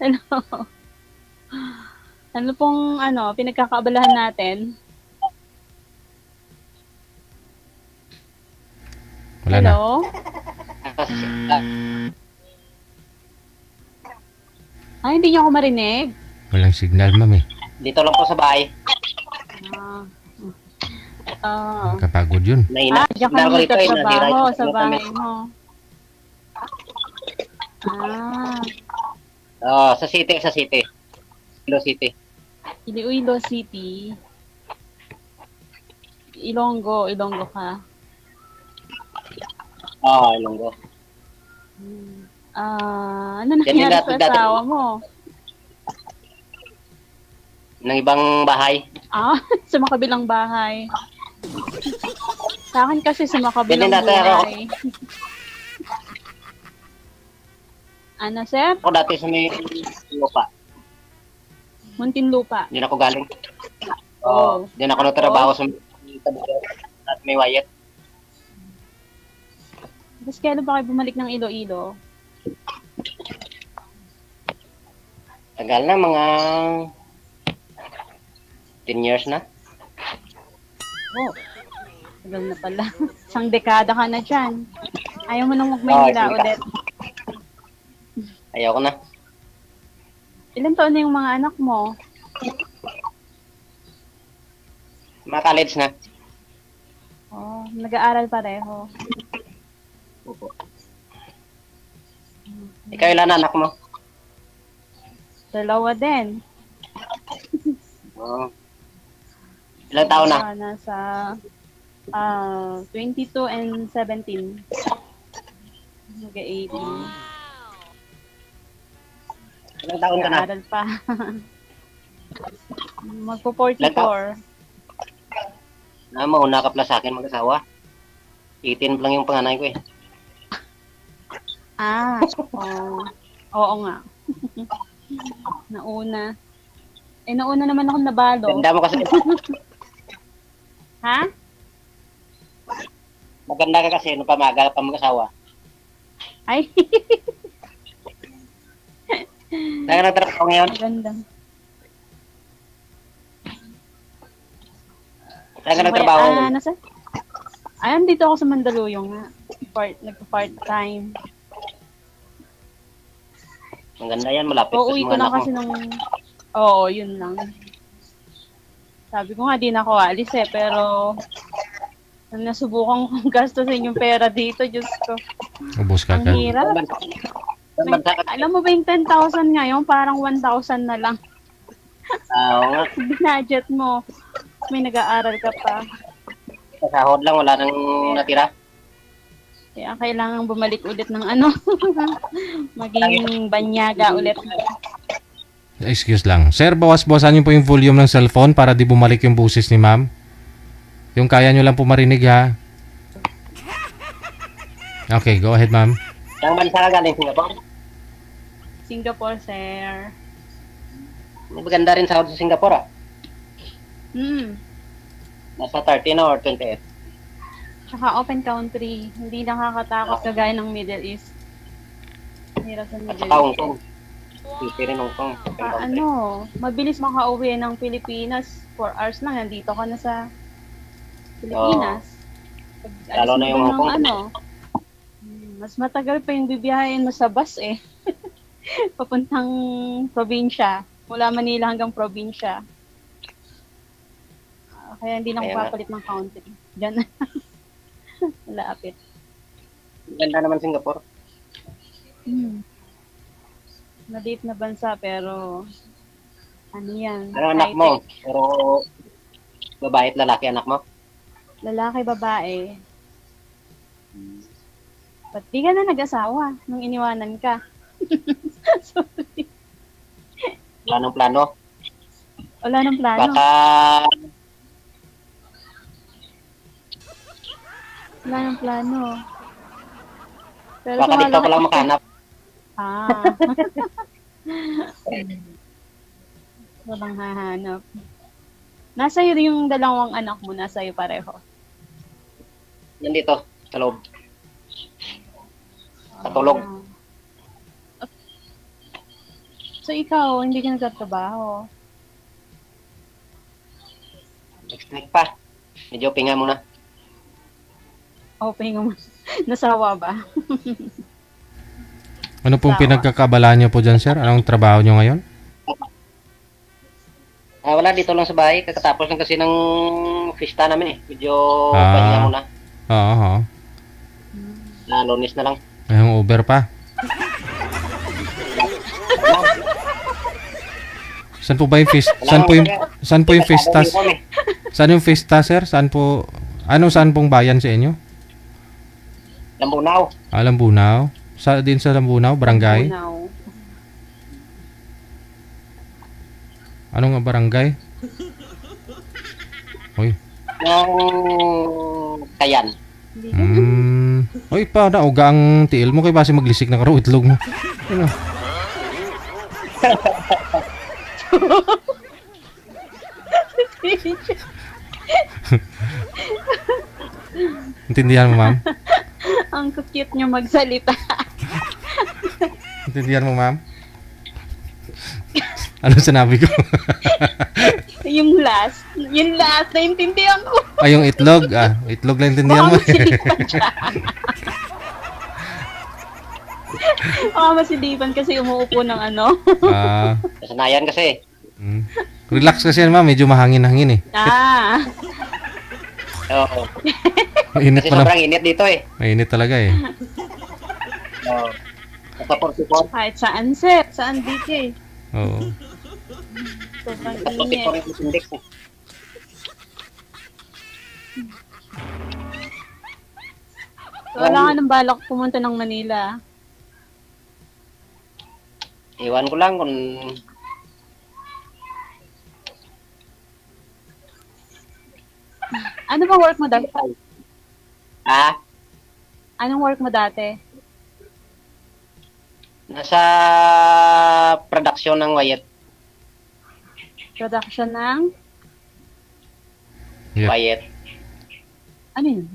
Hello. Ano pong pinagkakaabalahan natin? Wala na. Hello? Hindi niyo ako marinig. Walang signal, ma'am, eh. Dito lang po sa bahay. Kapagod yun. Diyan ka nagtatrabaho sa bahay mo. Sa city. Iloilo City. Iloilo City. Ilonggo ka. Ilonggo. Ano nangyari sa asawa mo? Ng ibang bahay. Sa makabilang bahay. Sa akin kasi sa makabilang bahay. Ano, sir? Ako dati sa may lupa. Muntinlupa. Diyan ako galing. Oo. Diyan ako nagtrabaho sa at may wayat. Tapos kailan ba kayo bumalik ng Iloilo? Tagal na, mga 10 years na. Tagal na pala. Isang dekada ka na dyan. Ayaw mo nang mag-Maynila ulit. Ayaw ko na. Ilan taon na yung mga anak mo? Mga college na. Oh, nag-aaral pareho. Opo. Ikaw ilan anak mo? Dalawa din. Oo. Ilang taon na? Nasa 22 and 17. Mag-18. Ilang taon ka na? Nag-aaral pa. Magpo-44. Mauna ka pala sa akin mag-asawa. 18 pa lang yung panganay ko eh. Oo nga. Nauna. Nauna naman ako nabalo. Ganda mo kasi. Ha? Maganda ka kasi nung pamaga pa mag-asawa. Ay. Saan ka nagtrabaho ngayon? Maganda. Saan ka nagtrabaho? Dito ako sa Mandaluyong nga. Nagpa-part-time. Maganda yan, malapit. Uuwi ko na kasi nung... Oo, yun lang. Sabi ko nga, di na ako alis eh. Pero, nung nasubukan kong gastusin yung pera dito, Diyos ko. Ubus ka Ang hirap. Alam mo ba yung 10,000 ngayon, parang 1,000 na lang. Oo nga. Budget mo. May nag-aaral ka pa. Sa sahod lang, wala nang natira. Kaya kailangan bumalik ulit ng ano. Maging banyaga ulit. Excuse lang. Sir, bawas-bawasan niyo po yung volume ng cellphone para di bumalik yung boses ni ma'am. Yung kaya niyo lang po marinig ha. Okay, go ahead ma'am. Saan bansa ka galing, Singapore? Singapore, sir. Maganda rin sahod sa Singapore ah. Nasa 30 na or 28? Tsaka open country. Hindi nakakatakot kagaya ng Middle East. Hirap sa Middle Saka East. Hong Kong. Hindi rin Hong Kong. Mabilis makauwi ng Pilipinas. 4 hours lang, nandito ka na sa Pilipinas. Lalo na yung Hong Kong. Mas matagal pa yung bibiyahin mo sa bus eh. Papuntang probinsya. Mula Manila hanggang probinsya. Kaya hindi na ako papalit ng country. Diyan na. Malapit. Ganda naman Singapore. Maliit na bansa pero ano yan? Ano anak mo? Pero babae at lalaki anak mo? Lalaki, babae. Ba't di ka na nag-asawa nung iniwanan ka? Sorry. Wala nang plano? Wala nang plano. Baka Wala nang plano. Pero baka dito pa lang makahanap. Walang hahanap. Nasa iyo yung dalawang anak mo, nasa iyo pareho. Nandito, sa loob. Patulog. So ikaw, hindi ka nagtatrabaho? Next week pa. Medyo pinga muna. Okay nga. Nasawa ba? Ano pong pinagkakabalaan niyo po dyan, sir? Anong trabaho niyo ngayon? Wala, dito lang sa bahay. Kakatapos lang kasi ng fiesta namin eh. Medyo pahinga muna. Oo. Lunes na lang. Ngayong Uber pa. Saan po ba yung fiesta? Saan po yung fiesta? Saan yung fiesta, sir? Saan pong bayan sa inyo? Lambunaw. Lambunaw. Din sa Lambunaw, barangay? Lambunaw. Anong nga barangay? Hoy. Yung Kayan. Hoy pa, nauga ang tiil mo kay base maglisik na karo itlog mo. Ano? Intindihan mo, ma'am? Ang cute niyo magsalita. Intindihan mo, ma'am? Ano sinabi ko? Yung last, naintindihan ko. Yung itlog. Itlog lang intindihan mo. Masilipan kasi umuupo ng ano. Kasanayan kasi. Relax kasi yan, ma'am. Medyo mahangin-hangin eh. Oo. Mainit Kasi pala. sobrang init dito eh. Mainit talaga eh. Oo. Nasa 44. Kahit saan, sir. Saan, DJ? Oo. Sobrang Nasa init. 44 yung index eh. So, wala ka ng balak pumunta ng Manila. Iwan ko lang kung Ano bang work mo dati? Anong work mo dati? nasa production ng Wyatt. Production ng? Yeah. Wyatt. Ano yun?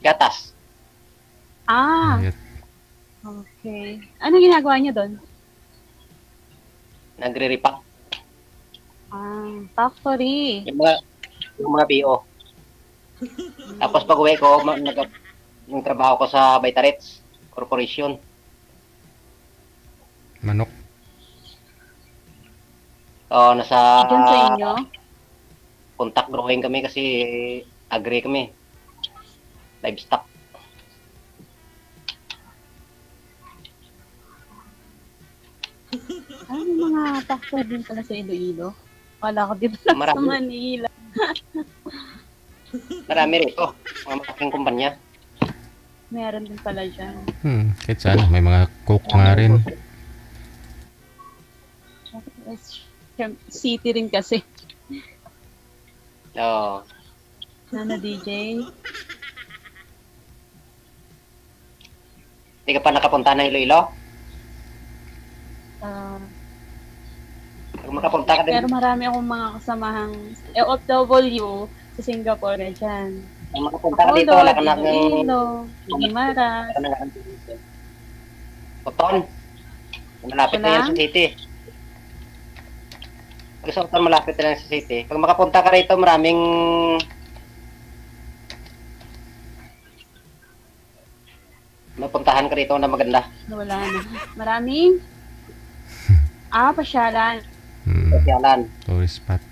Gatas. Ah, Ayat. okay. Ano ginagawa niyo doon? Nagre-repack. Ah, factory. Yung mga BO. Tapos pag uwi ko, nagtrabaho ko sa Vitarets Corporation. Manok. So, nasa Diyan sa inyo? contact growing kami kasi agri kami. Livestock. Ano yung mga factory din pala sa Iloilo? Wala ko din pala sa Marami. Manila. Marami rito. Mga malaking kumpanya. Meron din pala dyan. Kahit saan. May mga cook nga rin. City rin kasi. Oo. Nana DJ? Hindi ka pa nakapunta ng Iloilo? Ah, Kung makapunta ka din, pero marami akong mga kasamahang OFW sa Singapore dyan. kung makapunta ka dito, wala ka na ng Iloilo, Guimaras. Uton. Malapit na Wala? yan sa city. Pag sa Uton, malapit na yan sa city. Pag makapunta ka rito, maraming mapuntahan ka rito na maganda. Wala na. Maraming? Pasyalan. Pasyalan. Tourist spot.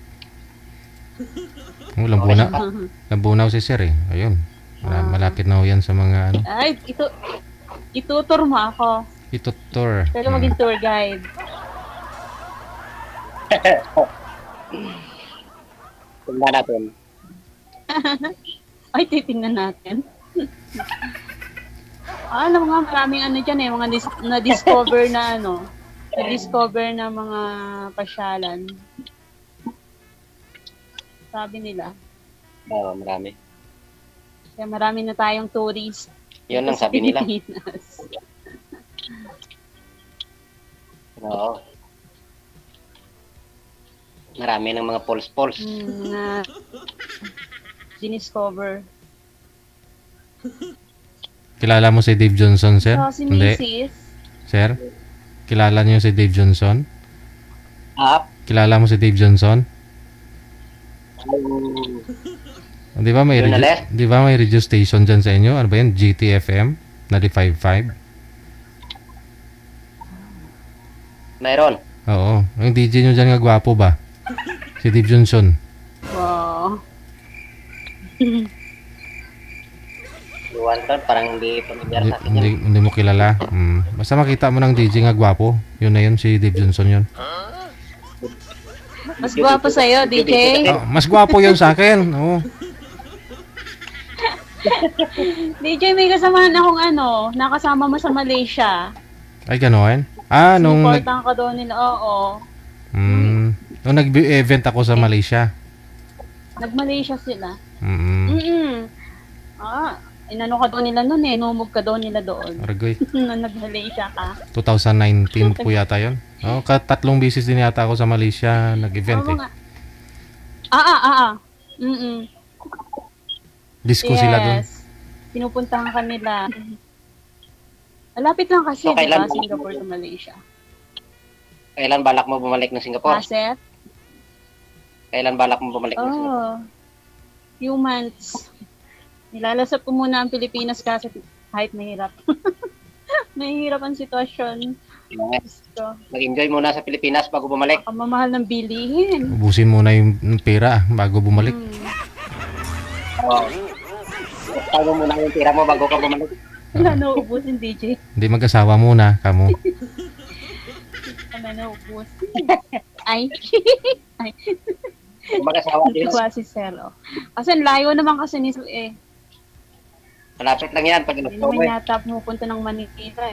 Lambunaw si Sir eh. Ayun. Malapit na ho yan sa mga ano. Ay, itutur mo ako. Itutur. Pero maging tour guide. Tingnan natin. Ay, titingnan natin. Alam mo nga, maraming ano dyan eh, mga na-discover na ano, na-discover na mga pasyalan. Sabi nila. Oo, marami. Kaya marami na tayong tourist. Yun ang sabi nila. Pilipinas. Oo. Marami ng mga pols-pols. Na diniscover. Kilala mo si Dave Johnson, Sir? So, si Hindi. Mrs. Sir? Kilala niyo si Dave Johnson? Kilala mo si Dave Johnson? Di ba may radio station dyan sa inyo? Ano ba yan? GTFM? 95.5? Mayroon. Oo. Yung DJ nyo dyan nga gwapo ba? Si Dave Johnson. Wow. Iwan ko, parang hindi familiar sa akin yun. Hindi mo kilala. Basta makita mo ng DJ nga gwapo. Yun na yun, si Dave Johnson yun. Mas gwapo sa'yo, DJ. Oh, mas gwapo yun sa akin. Oo. DJ, may kasamahan akong ano, nakasama mo sa Malaysia. Ay, gano'n? Nung... Supportan ka doon nila, oo. Nung nag-event ako sa Malaysia. Nag-Malaysia sila. Inano ka doon nila noon eh. Numog ka doon nila doon. Aragoy. Nung nag-Malaysia ka. 2019 po yata yun. Oh, tatlong beses din yata ako sa Malaysia nag-event eh. Disco sila doon. Pinupuntahan ka nila. Malapit lang kasi, So, kailan diba? Singapore to Malaysia. Kailan balak mo bumalik ng Singapore? Asset? Kailan balak mo bumalik ng Singapore? Few months. Nilalasap ko muna ang Pilipinas kasi kahit mahirap. Mahirap ang sitwasyon. So, Mag-enjoy muna sa Pilipinas bago bumalik. ang mamahal ng bilihin. Ubusin muna yung pera bago bumalik. Oo. Tago muna yung tira mo bago ka bumalik. Wala nauubusin, DJ. Hindi mag-asawa muna, kamo. Wala naubus. Ay. Ay. Mag-asawa din. Ito si Celo. Kasi layo naman kasi ni Malapit lang yan pag Hindi inusto mo naman yata pumupunta ng Manila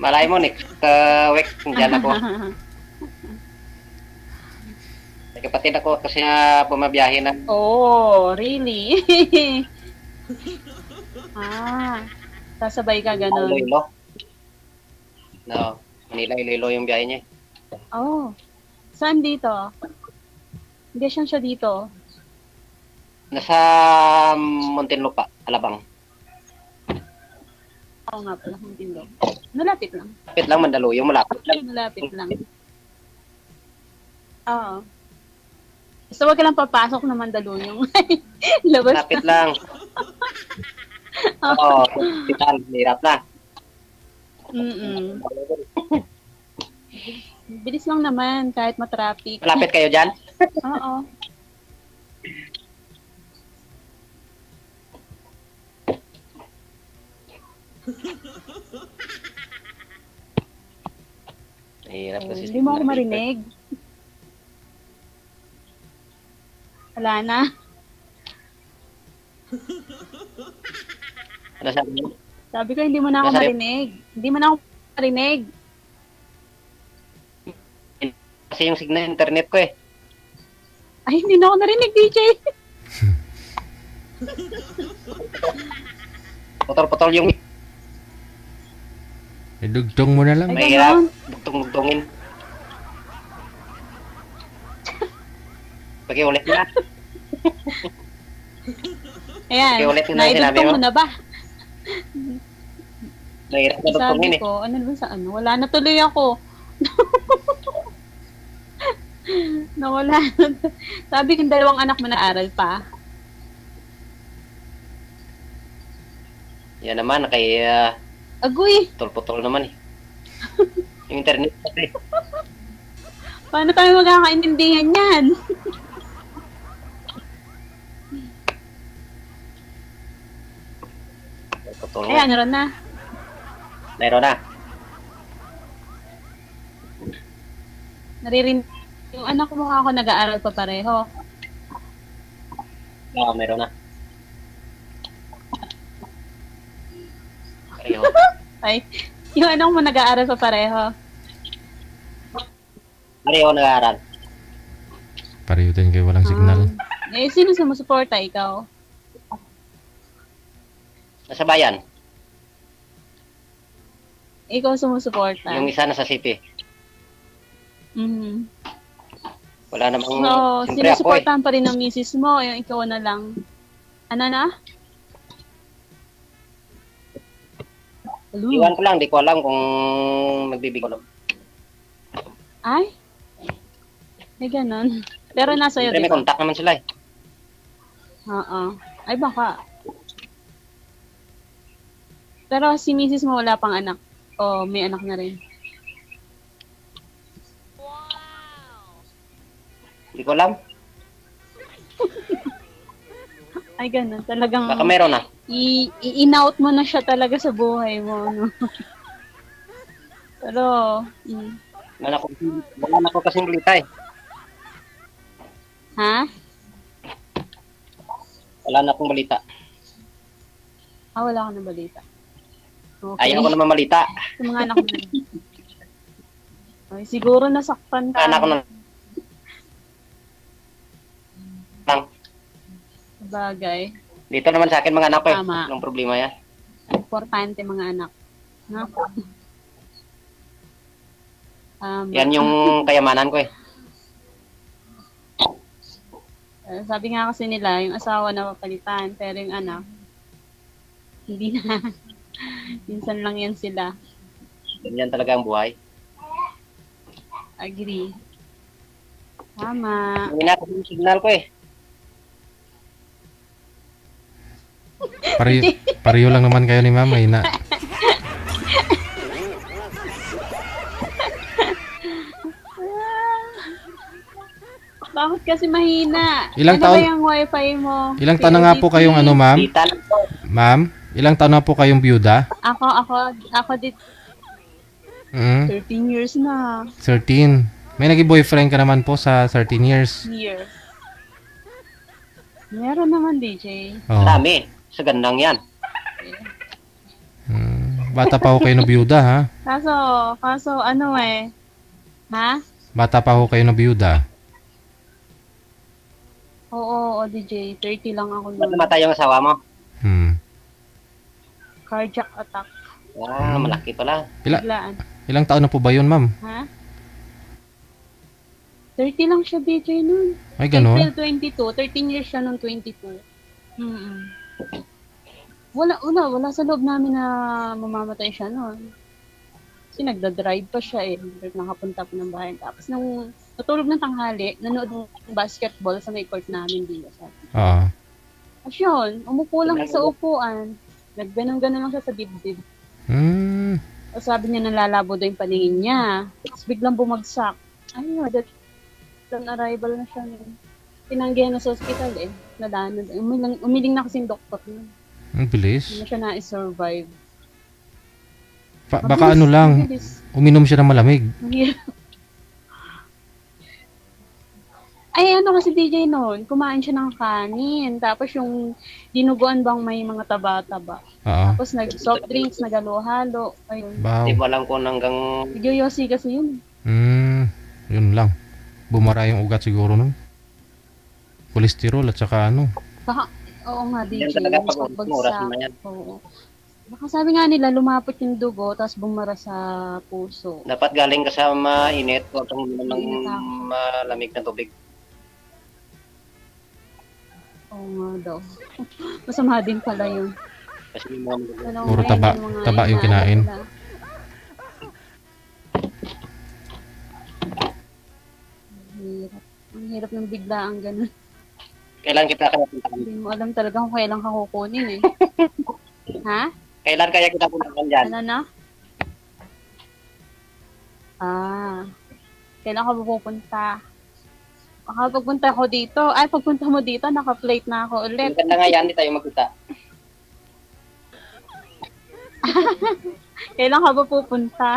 Malay mo, next week, dyan ako. May kapatid ako kasi pumabiyahe na. Oh, really? Sasabay ka ganun. Iloilo. No, Manila, Iloilo yung biyahe niya. Oh, saan dito? Hindi siya dito. Nasa Muntinlupa, Alabang. Oo nga pala, hindi lang. Malapit lang. Malapit lang, Mandaluyong, malapit lang. Malapit lang. Oo. Basta wag ka lang papasok na Mandaluyong. Labas Malapit lang. Oo, hospital, hirap na. Bilis lang naman, kahit matraffic. Malapit kayo dyan? Oo. Hirap kasi. Hindi mo ako marinig. Wala na. Ano sabi mo? Sabi ko, hindi mo na ako Nasari- marinig. Hindi mo na ako marinig. Kasi yung signal internet ko eh. Ay, hindi na ako narinig, DJ. Putol-putol yung Idugtong mo na lang. Ay, mahirap. ganon. Dugtong-dugtongin. Pag-iulit na. Ayan, Okay, ulit na yung sinabi naidugtong mo. mo na ba? Mahirap na dugtongin Sabi eh. ko, ano ba sa ano? Wala na tuloy ako. Nawala. Sabi ko, 2 anak mo na-aral pa. Yan naman, kay Agoy, putol-putol naman eh. Yung internet kasi. paano tayo magkakaintindihan yan? Putol Ayan, naroon na. Meron na. Naririnig. Yung anak ko mukha ako nag-aaral pa pareho. Oo, meron na. Pareho. Ay, yung anak mo nag-aaral pa pareho. Pareho nag-aaral. Pareho din kayo walang signal. Sino sumusuporta? Ikaw? Nasa bayan. Ikaw sumusuporta? Yung isa nasa city. Mhm. Wala namang... So, siyempre ako eh. sinusuportahan pa rin ng misis mo, yung ikaw na lang. Ano na? Hello? Iwan ko lang, di ko alam kung magbibigay ko. Ay? May ganun. Pero nasa iyo, Siyempre di may ba? contact naman sila eh. Oo. Ay, baka. Pero si misis mo wala pang anak. O, may anak na rin. Di ko alam. Ay, ganun. Talagang Baka meron na. i-in-out mo na siya talaga sa buhay mo. No? Pero, Wala na ko kasing balita eh. ha? Wala na akong balita. Wala ka na balita. Okay. Ayaw ko naman malita. Sa mga anak mo na rin. Ay, siguro nasaktan ka. Anak ko na lang. Bagay. Dito naman sa akin mga anak ko eh. Tama. Anong problema yan? Importante mga anak. No? Yan yung kayamanan ko eh. Sabi nga kasi nila, yung asawa na papalitan, pero yung anak, hindi na. Minsan lang yan sila. Ganyan talaga ang buhay. Agree. Tama. Hindi na ako yung signal ko eh. Pareho lang naman kayo ni Mama, ina. Bakit kasi mahina? Ilang ano taon- ba yung wifi mo? Ilang taon na nga po kayong ano, ma'am? Tita lang po. Ma'am, ilang taon na po kayong byuda? Ako dit Mm, 13 years na. 13. May naging boyfriend ka naman po sa 13 years. Year. Meron naman, DJ. Oh. Dami. Sa gandang yan. Bata pa ho kayo na byuda, ha? Kaso ano eh. Ha? Bata pa ho kayo na byuda. Oo, DJ. 30 lang ako Ba't noon. namatay yung asawa mo? Cardiac attack. Ah, malaki pala. Biglaan. Ilang taon na po ba yun, ma'am? Ha? 30 lang siya, DJ, nun. Ay, ganon. April 22. 13 years siya nung 22. Wala sa loob namin na mamamatay siya nun. Kasi nagda-drive pa siya eh. Nakapunta pa ng bahay. Tapos nung natulog ng tanghali, nanood ng basketball sa may court namin dito. Oo. Tapos yun, umupo lang siya sa upuan. Nagganong-ganon lang siya sa dibdib. Tapos sabi niya nalalabo daw yung paningin niya. Tapos biglang bumagsak. Ayun, on arrival na siya. Tinanggihan na sa hospital eh. Nadaanan. Umiling na kasi yung doktor niya. Ang bilis. Hindi na siya na-survive. Baka ano lang, uminom siya ng malamig. Ay, ano kasi DJ noon, kumain siya ng kanin. Tapos yung dinuguan bang may mga taba-taba. Oo. Tapos nag-soft drinks, nag-halo-halo. Ayun. Wow. Di ba lang kung hanggang... Yoyosi kasi yun. Yun lang. Bumara yung ugat siguro nun. Kolesterol at saka ano. Baka, oo nga, DJ. Yan talaga pag Bagsak. oras naman yan. Oo. Baka sabi nga nila, lumapot yung dugo, tapos bumara sa puso. Dapat galing ka sa mainit, huwag kang uminom ng malamig na tubig. Oo nga daw. Masama din pala yun. Kasi yung mga Ano, Puro ngayon, taba. mga Taba yung inaano kinain. nila. Ang hirap ng biglaang ganun. kailan kita kaya puntahan? Hindi mo alam talaga kung kailan ka kukunin eh. Ha? Kailan kaya kita puntahan dyan? Ano na? Kailan ka pupunta? Baka pagpunta ko dito, pagpunta mo dito, naka-plate na ako ulit. Ang ganda nga yan, di tayo magkita. Kailan ka ba pupunta?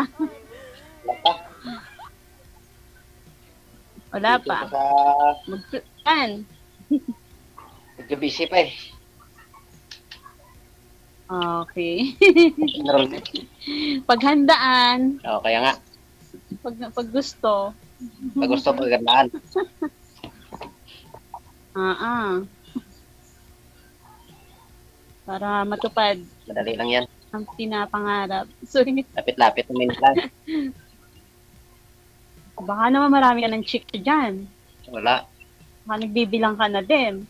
Wala pa. Sa... Mag-plan. Medyo busy pa eh. Okay. Enrollment. Paghandaan, Oo, kaya nga. pag gusto. Pag gusto, pagandaan. Para matupad Madali lang yan. ang pinapangarap. Sorry, Lapit-lapit, uminit lang. baka naman marami ka ng chick dyan. Wala. Baka nagbibilang ka na din.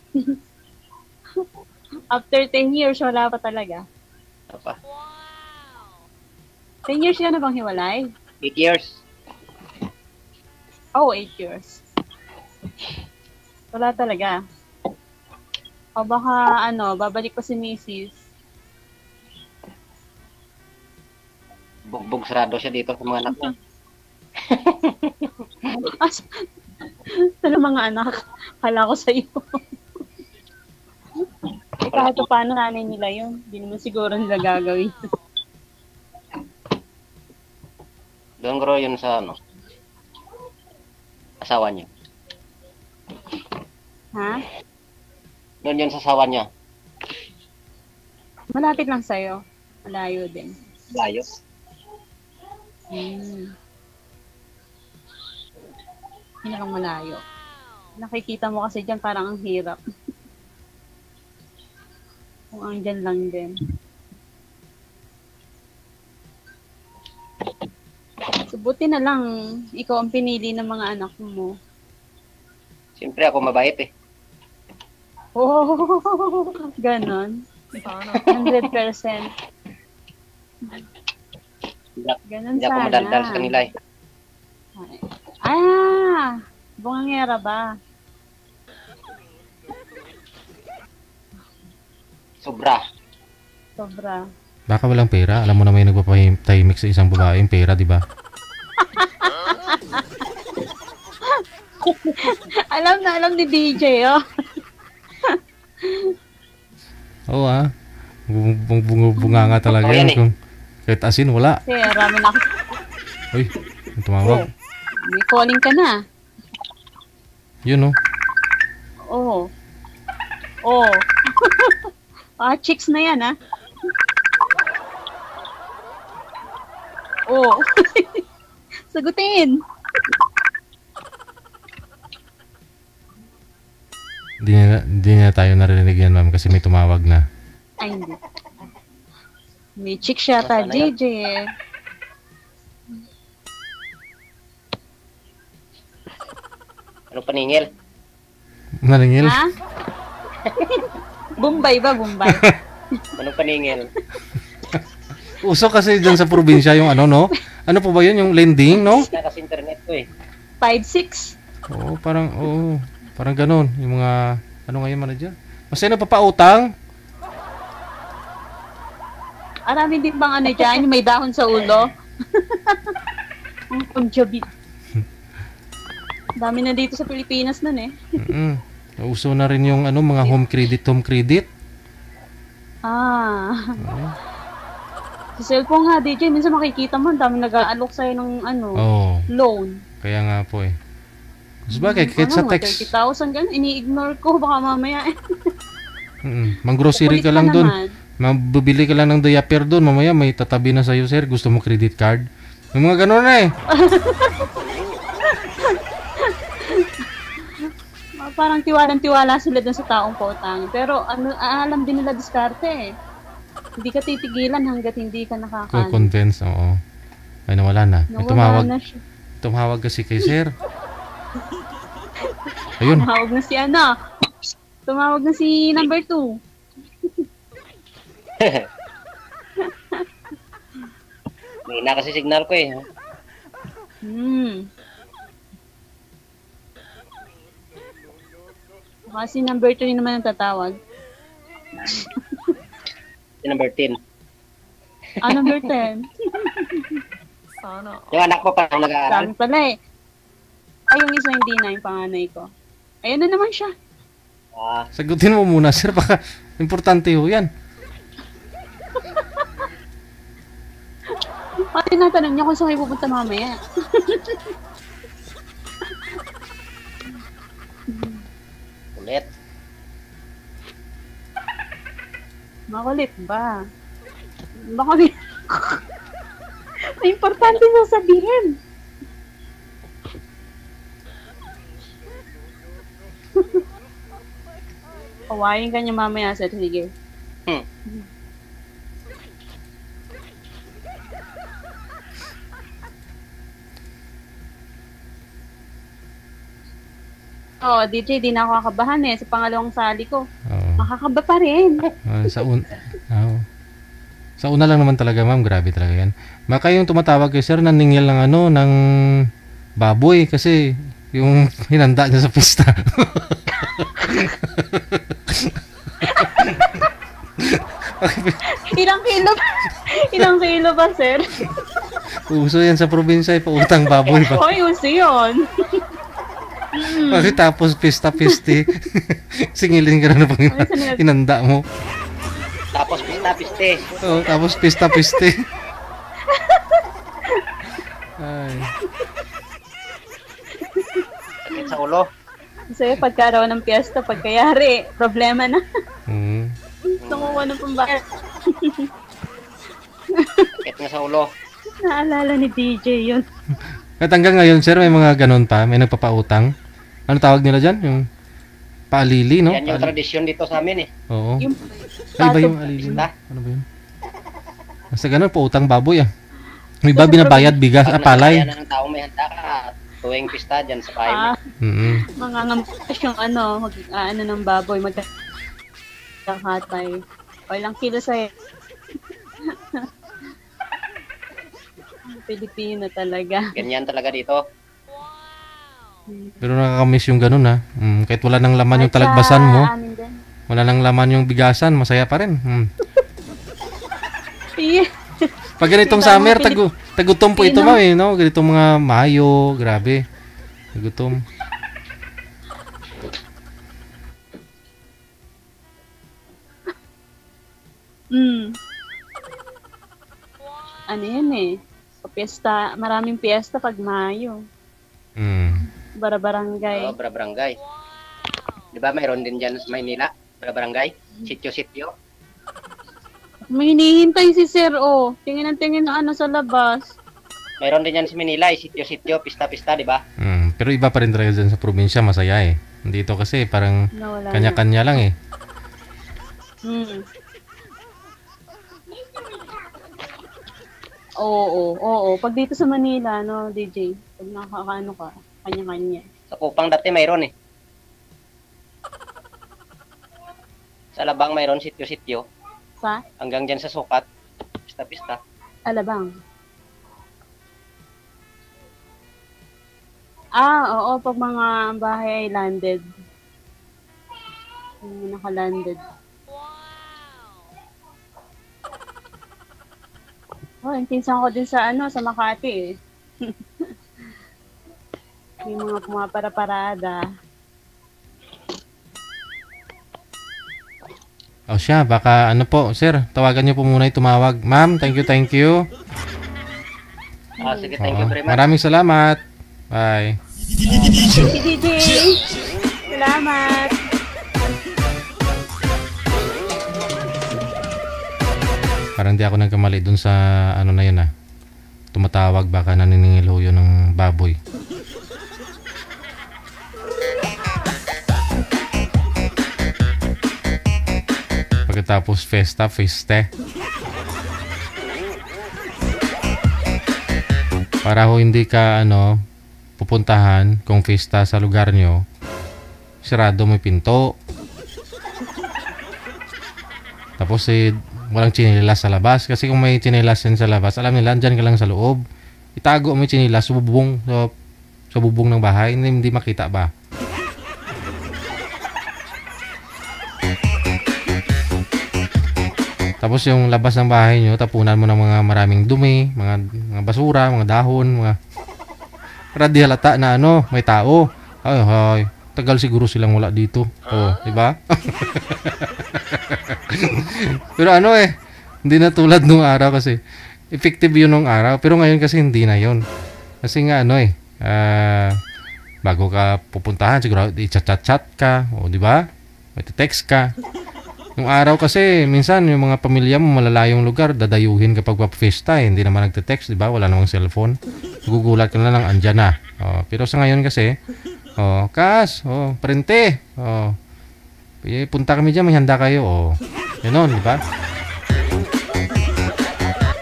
After 10 years, wala pa talaga. Ano pa? 10 years ka na bang hiwalay? 8 years. Oh, 8 years. Wala talaga. O baka, babalik pa si Mrs. Bugbog sarado siya dito sa mga anak niya. Sa mga anak, kala ko sa iyo. Kahit paano nanay nila yun, hindi naman siguro nila gagawin. Doon bro yun sa asawa niya. Ha? Doon yun sa asawa niya. Malapit lang sa'yo. Malayo din. Layo. Hindi lang malayo. Nakikita mo kasi dyan parang ang hirap. Kung ang dyan lang din. So, buti na lang ikaw ang pinili ng mga anak mo. Siyempre ako mabait eh. Oh, ganon. 100%. Ganon Hindi ako sana. madaldal sa kanila eh. Bungangera ba? Sobra. Sobra. Baka walang pera. Alam mo naman yung nagpapahimik sa isang babae yung pera, di ba? Alam ni DJ, oh. Oo bunga nga talaga Totoo yan, yan. Kung kahit asin, wala. Kasi rami na ako. Uy, may tumawag. May calling ka na. Yun, oh. Oo. Oh. Chicks na yan, ha? Oh. Sagutin. Hindi na tayo narinig yan, ma'am, kasi may tumawag na. Ay, hindi. May chicks yata, Nasaan na yan? JJ. Ano paningil? Naningil? Ha? Bombay ba? Bombay. Anong paningil? Uso kasi dyan sa probinsya yung ano, no? Ano po ba yun? Yung lending, no? Na kasi internet ko eh. 5-6. Parang ganun. Yung mga, ano ngayon manager? Masaya na papautang? Arami din bang ano dyan? Yung may dahon sa ulo? Ang pangjabi. Dami na dito sa Pilipinas nun eh. Uso na rin yung ano, mga home credit. Sa cellphone nga, DJ, minsan makikita mo, dami nag-aalok sa'yo ng ano, loan. Kaya nga po eh. Sabagay, kahit sa text. 30,000 ganun, ini-ignore ko, baka mamaya eh. Mang-grocery ka lang dun. Naman. Mabibili ka lang ng diaper dun. Mamaya may tatabi na sa'yo, sir. Gusto mo credit card? Yung mga ganun na eh. Parang tiwalang-tiwala sila dun sa taong pautang. Pero ano, alam din nila diskarte eh. Hindi ka titigilan hanggat hindi ka nakakaano. Convince, oo. Ay, nawala na. May Nawala na siya. tumawag kasi kay sir. Ayun. Tumawag na si ano. Tumawag na si number 2. May na kasi signal ko eh. Kasi number 2 naman ang tatawag. Si number 10. Number 10. Sana. Yung anak mo parang nag-aaral. Dami pala eh. Ay, yung isa hindi na yung panganay ko. Ayun na naman siya. Sagutin mo muna, sir. Baka importante ho yan. Tinatanong niya kung saan kayo pupunta mamaya. Ulit. Makulit ba? Baka may... may importante sasabihin. Kawain ka niya mamaya, sir. Sige. DJ, di na ako kakabahan eh. Sa pangalawang sali ko. Makakaba pa rin. Sa una lang naman talaga, ma'am. Grabe talaga yan. Baka yung tumatawag kay sir, naningil ng ano, ng baboy. Kasi yung hinanda niya sa pista. Ilang kilo ba, sir? Uso yan sa probinsya, pautang baboy pa. Hoy, uso yun. Kasi tapos pista-pisti. Singilin ka na pang inanda mo. Tapos pista-piste. Oo, tapos pista-pisti. Ay. Sakit sa ulo. Kasi pagkaraw ng piyesta, pagkayari, problema na. Tunguha ng pambayad. Sakit nga sa ulo. Naalala ni DJ yun. At hanggang ngayon, sir, may mga ganun pa. May nagpapautang. Ano tawag nila dyan? Yung paalili, no? Yan yung tradisyon dito sa amin eh. Oo. Yung Ay, ba yung alili? Pista. Ano ba yun? Basta ganun, pautang baboy ah. May iba binabayad bigas, palay. Pag ng taong may handa ka, tuwing pista dyan sa bahay mo. Mga ngampas yung ano, ano ng baboy, magkakatay. O ilang kilo sa'yo. Pilipino talaga. Ganyan talaga dito. Pero nakakamiss yung ganun ha. Kahit wala nang laman yung talagbasan mo. Wala nang laman yung bigasan, masaya pa rin. Pag ganitong summer, tagutom po ito ma'am eh, no? Ganitong mga Mayo, grabe. Tagutom. Ano yan eh. Sa piyesta, maraming piyesta pag Mayo. Barabarangay. Oo, Barangay. Di ba mayroon din dyan sa Maynila? Barangay? Sityo-sityo? May hinihintay si Sir, oh. Tingin ng ano sa labas. Mayroon din yan sa Manila, sityo-sityo, pista-pista, di ba? Pero iba pa rin talaga dyan sa probinsya, masaya eh. Dito kasi parang Nawala kanya-kanya lang eh. Oo. Pag dito sa Manila, no, DJ, pag nakakaano ka, kanya-kanya. Sa Kupang dati mayroon eh. Sa Alabang mayroon sityo-sityo. Sa Hanggang dyan sa Sukat, pista-pista. Alabang. Oo, pag mga bahay ay landed. Yung naka-landed. Yung pinsan ko din sa sa Makati eh. Yung mga pumapara-parada. Siya, baka ano po, sir, tawagan niyo po muna yung tumawag. Ma'am, thank you. Sige, thank you very much. Maraming salamat. Bye. Thank you, DJ. Salamat. Parang di ako nagkamali dun sa ano na yun tumatawag, baka naniningil ho yun ng baboy. Pagkatapos feste. Para ho hindi ka pupuntahan kung fiesta sa lugar nyo, sarado mo yung pinto. Tapos walang chinilas sa labas. Kasi kung may chinilas yan sa labas, alam nila, andyan ka lang sa loob. Itago mo yung chinilas sa bubong, sa bubong ng bahay, hindi makita ba? Tapos yung labas ng bahay nyo, tapunan mo ng mga maraming dumi, mga basura, mga dahon, para di halata na may tao. Ay, tagal siguro silang wala dito. Di ba? Pero hindi na tulad nung araw kasi effective yun nung araw. Pero ngayon kasi hindi na yun. Kasi nga bago ka pupuntahan, siguro i-chat-chat ka, di ba? May text ka. Yung araw kasi, minsan yung mga pamilya mo malalayong lugar, dadayuhin kapag pa-fiesta hindi naman nagte-text, di ba? Wala namang cellphone. Gugulat ka na lang, andyan na. Pero sa ngayon kasi, Kas, printe, punta kami dyan, may handa kayo, Ganon, di ba?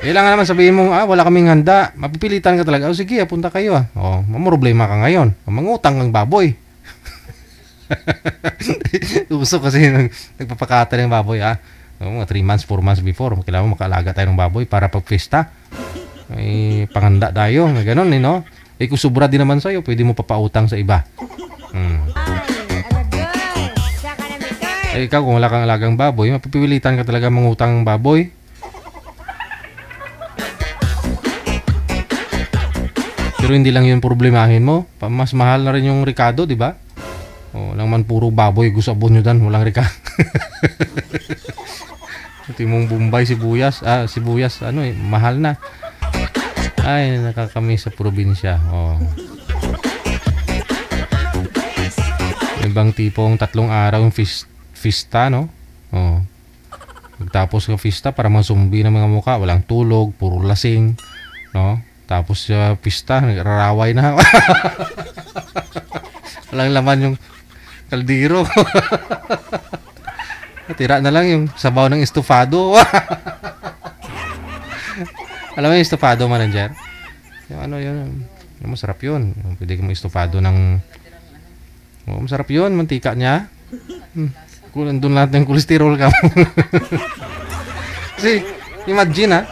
Kailangan naman sabihin mo, wala kaming handa, mapipilitan ka talaga, sige, punta kayo, mamroblema ka ngayon, mangutang ng baboy. Uso kasi nagpapakata ng baboy mga 3 months, 4 months before kailangan makaalaga tayo ng baboy para pag fiesta may panganda tayo, ganon kung sobra din naman sa'yo, pwede mo papautang sa iba. Ikaw kung wala kang alagang baboy, mapipilitan ka talaga mangutang ng baboy. Pero hindi lang yun problemahin mo, mas mahal na rin yung Ricardo, di ba? Lang man puro baboy gusabon nyo dan, walang rika. Ito mong Bombay, sibuyas, mahal na. Ay, nakakami sa probinsya. Ibang tipong 3 araw yung fiesta, no? Tapos yung fiesta, para masumbi ng mga mukha, walang tulog, puro lasing, no? Tapos fiesta, nagraraway na. Walang laman yung kaldero. Tira na lang yung sabaw ng estofado. Alam mo yung estofado, manager? Yung masarap yun. Pwede kang estofado ng masarap yun, mantika niya. Doon lahat ng kolesterol ka. Kasi imagine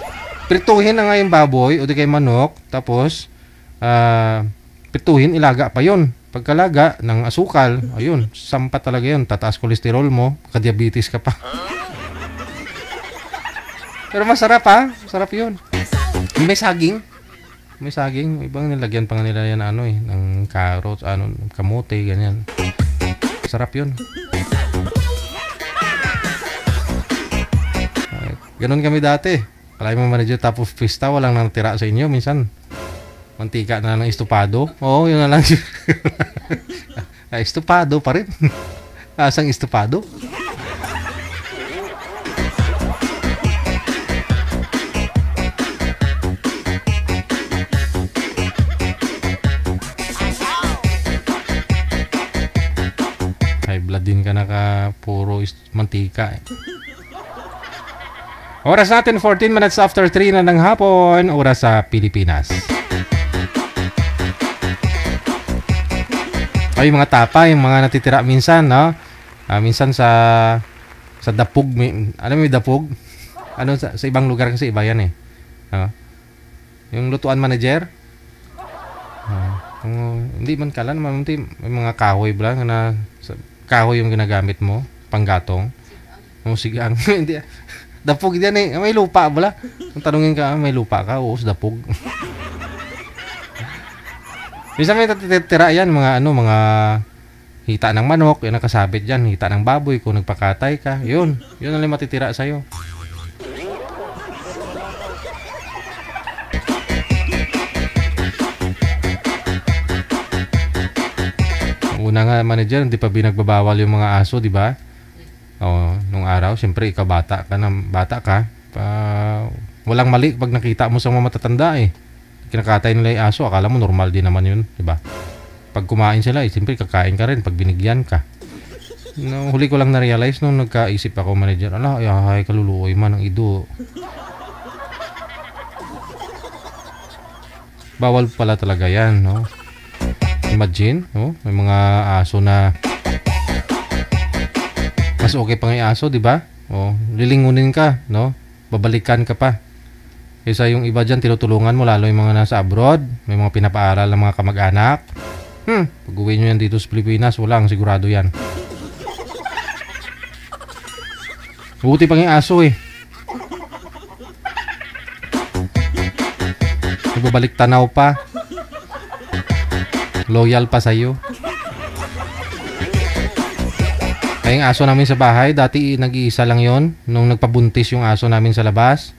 prituhin na nga yung baboy o di kay manok, tapos prituhin, ilaga pa yun. Pagkalaga ng asukal, ayun, sampat talaga yun. Tataas kolesterol mo, ka-diabetes ka pa. Pero masarap masarap yun. May saging. Ibang nilagyan pa nga nila yan ng carrots, kamote, ganyan. Masarap yun. Ganon kami dati. Kalay mo manager, tapos pista, walang natira sa inyo. Minsan, mantika na ng estupado. Oo, yun na lang. Estupado pa rin. Asang estupado? High blood din ka naka puro mantika eh. Oras natin 14 minutes after 3 na ng hapon, oras sa Pilipinas. Ay, mga tapa, yung mga natitira minsan, no? Minsan sa dapog, alam mo yung dapog? Ano, sa ibang lugar kasi iba yan eh. Yung lutuan manager? Hindi man kala naman, may mga kahoy ba lang na kahoy yung ginagamit mo, panggatong. Musigang, hindi dapog yan eh. May lupa bala. Kung tanungin ka, may lupa ka? Oo, dapog. Minsan may natitira yan, mga hita ng manok, yung nakasabit dyan, hita ng baboy, kung nagpakatay ka, yun ang matitira sa'yo. Una nga manager, hindi pa binagbabawal yung mga aso, di ba? Nung araw, siyempre ikaw bata ka, walang mali pag nakita mo sa mga matatanda eh. Kinakatay nila yung aso, akala mo normal din naman yun, di ba? Pag kumain sila, siyempre kakain ka rin pag binigyan ka. Huli ko lang na-realize nung nagkaisip ako manager, ay kaluluoy man ang ido. Bawal pala talaga yan, no? Imagine, no? May mga aso na mas okay pang aso, di ba? Lilingunin ka, no? Babalikan ka pa. Kaysa yung iba dyan, tinutulungan mo, lalo yung mga nasa abroad, may mga pinapaaral ng mga kamag-anak. Pag-uwi nyo yan dito sa Pilipinas, walang sigurado yan. Buti pang yung aso eh. Nagbabalik tanaw pa. Loyal pa sa'yo. Ay, yung aso namin sa bahay, dati nag-iisa lang yon nung nagpabuntis yung aso namin sa labas.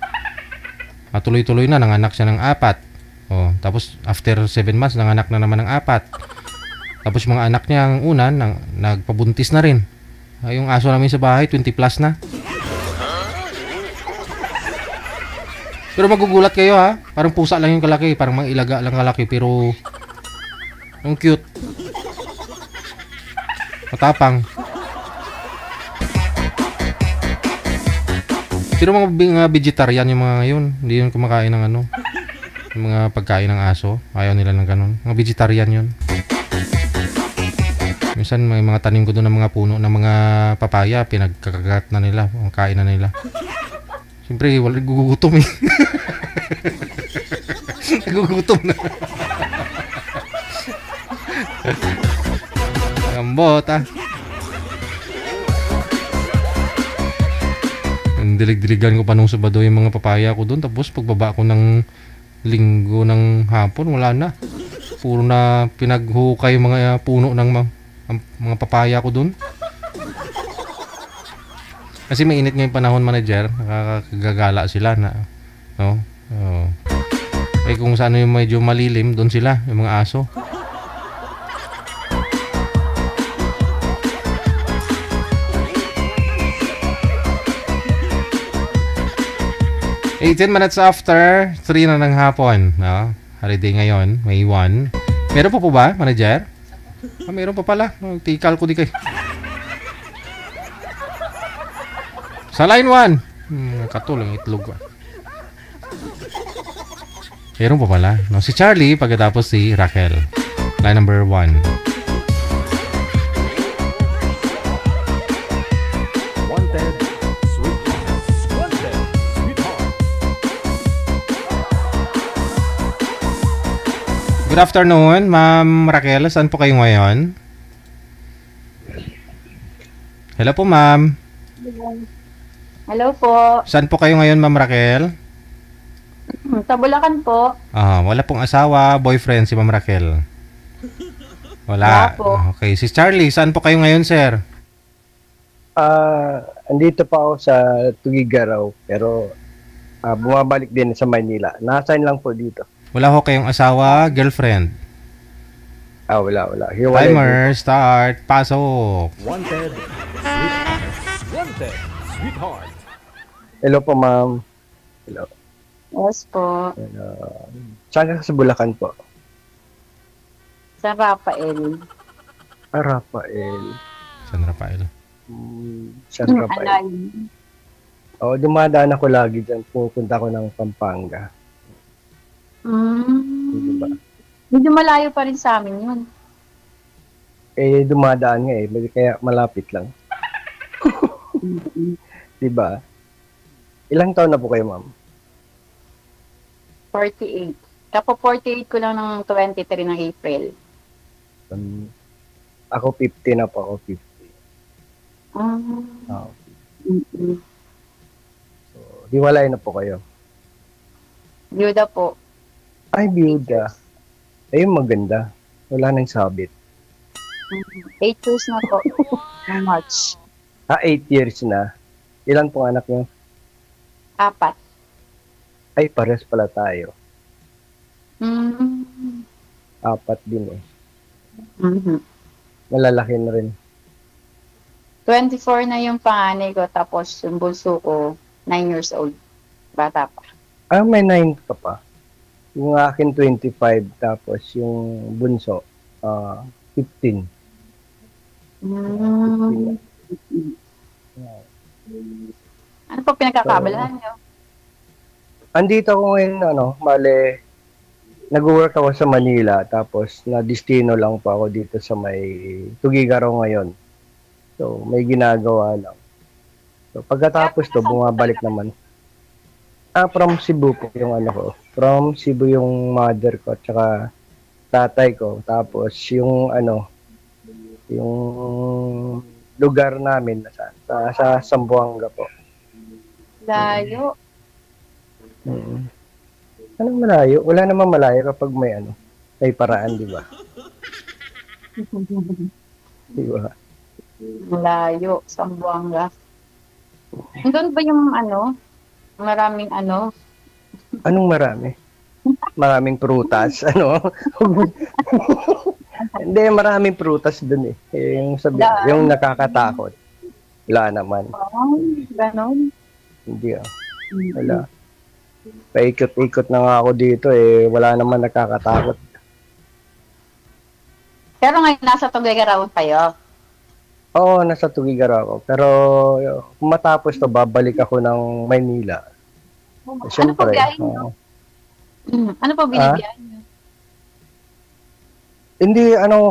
Tuloy-tuloy na, nanganak siya ng 4. Tapos after 7 months, nanganak na naman ng 4. Tapos mga anak niya ang una, nagpabuntis na rin. Yung aso namin sa bahay, 20 plus na. Pero magugulat kayo ha, parang pusa lang yung kalaki, parang mga ilaga lang kalaki, pero ang cute. Matapang. Pero mga vegetarian yung mga ngayon, hindi yun kumakain ng yung mga pagkain ng aso. Ayaw nila ng ganun. Mga vegetarian yun. Minsan may mga tanim ko doon ng mga puno ng mga papaya, pinagkakagat na nila, kain na nila. Siyempre, wala gugutom eh. Nagugutom na. Gambot ah. Dilig-diligan ko pa nung Sabado yung mga papaya ko doon. Tapos pagbaba ko ng linggo ng hapon, wala na. Puro na pinaghukay yung mga puno ng mga papaya ko doon. Kasi mainit ngayong panahon manager, nakakagagala sila na, no? Kung saan yung medyo malilim, doon sila, yung mga aso. 18 minutes after 3 na ng hapon, no? Holiday ngayon, May 1. Meron pa po ba, manager? Meron pa pala. Tikal ko di kay. Sa line 1. Katulong itlog. Meron pa pala. No? Si Charlie, pagkatapos si Raquel. Line number 1. Good afternoon, Ma'am Raquel. Saan po kayo ngayon? Hello po, Ma'am. Hello po. Saan po kayo ngayon, Ma'am Raquel? Sa Bulacan po. Wala pong asawa, boyfriend si Ma'am Raquel. Wala. Wala po. Okay, si Charlie, saan po kayo ngayon, sir? Andito pa ako sa Tugigaraw, pero bumabalik din sa Manila. Nasaan lang po dito. Wala ho kayong asawa, girlfriend? Wala. Hiwalay Timer, start, pasok. Wanted, sweetheart. Wanted, sweetheart. Hello po, ma'am. Hello. Yes po. Hello. Saan ka sa Bulacan po? Sa Rafael. Rafael. San Rafael. San Rafael. Dumadaan ako lagi dyan. Pupunta ko ng Pampanga. Diba? Medyo malayo pa rin sa amin yun. Dumadaan nga kaya malapit lang. Diba? Ilang taon na po kayo, ma'am? 48. Kapo 48 ko lang ng 23 ng April. Ako 50 na po. Ako 50. So, hiwalay na po kayo. Byuda po. Ay, byuda. Ayun, maganda. Wala nang sabit. 8 years na po. March. 8 years na. Ilan pong anak niyo? 4. Ay, pares pala tayo. 4 din Malalaki na rin. 24 na yung panganay ko, tapos yung bunso ko, 9 years old. Bata pa. May 9 ka pa. Yung akin 25, tapos yung bunso, 15. Ano po pinagkakabalahan nyo? Andito ako ngayon, nag-work ako sa Manila, tapos na-destino lang po ako dito sa may Tugigaraw ngayon. So, may ginagawa lang. So, pagkatapos to, bumabalik naman. From Cebu po yung ko. From Cebu yung mother ko, tsaka tatay ko. Tapos yung yung lugar namin sa Zamboanga po. Layo. Anong malayo? Wala namang malayo kapag may paraan, di ba? Di ba? Layo, Zamboanga. Doon ba yung maraming Anong marami? Maraming prutas, Hindi, maraming prutas dun yung nakakatakot. Wala naman. Ganon. Hindi wala. Paikot-ikot na nga ako dito wala naman nakakatakot. Pero ngayon nasa Tugigaraw kayo? Oo, nasa Tugigaraw ako. Pero kung matapos to, babalik ako ng Maynila. Siyempre. Ano po biyahin nyo? Ano po binibiyahin nyo? Hindi,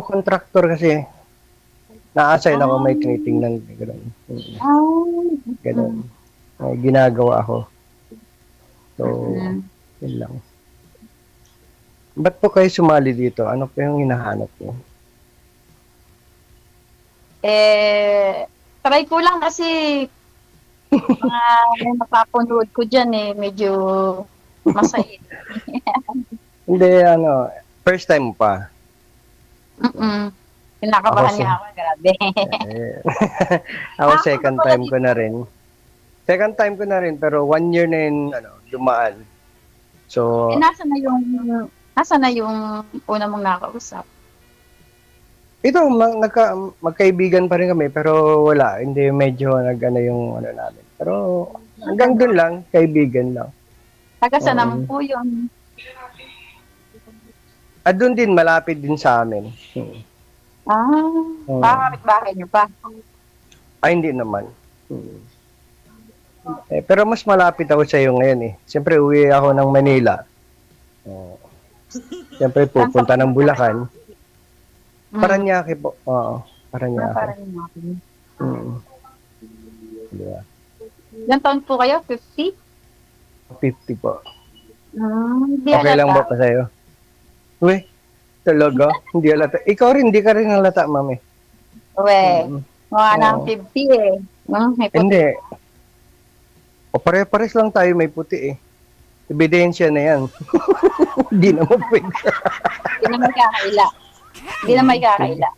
contractor kasi. Na-assign ako, may tinitingnan. Gano'n. Gano'n. May ginagawa ako. So, yun lang. Ba't po kayo sumali dito? Ano po yung hinahanap mo? Try ko lang kasi may mapapanood ko dyan medyo masaya. Hindi, first time pa. Pinakabahan niya ako, grabe. Ako second time ko na rin. Second time ko na rin, pero 1 year na yun, dumaan. So, nasa na yung una mong nakausap? Ito, magkaibigan pa rin kami, pero wala. Hindi, medyo yung namin. Pero hanggang doon lang, kaibigan lang. Taga saan naman po yun? Doon din, malapit din sa amin. Bakit bahay niyo pa? Ay, hindi naman. Pero mas malapit ako sa iyo ngayon Siyempre, uwi ako ng Manila. Siyempre, pupunta ng Bulacan. Paranaque po. Oo, Paranaque. Diba? Ilang taon po kayo? 50? 50 po. Okay lang ba pa sa'yo? Uy, talaga? Hindi halata. Ikaw rin, hindi ka rin halata, mami. Uwe, mga nang 50 Hindi. Pare-pares lang tayo may puti Ebidensya na yan. Hindi naman pwede. Hindi naman kakaila. Hindi naman kakaila.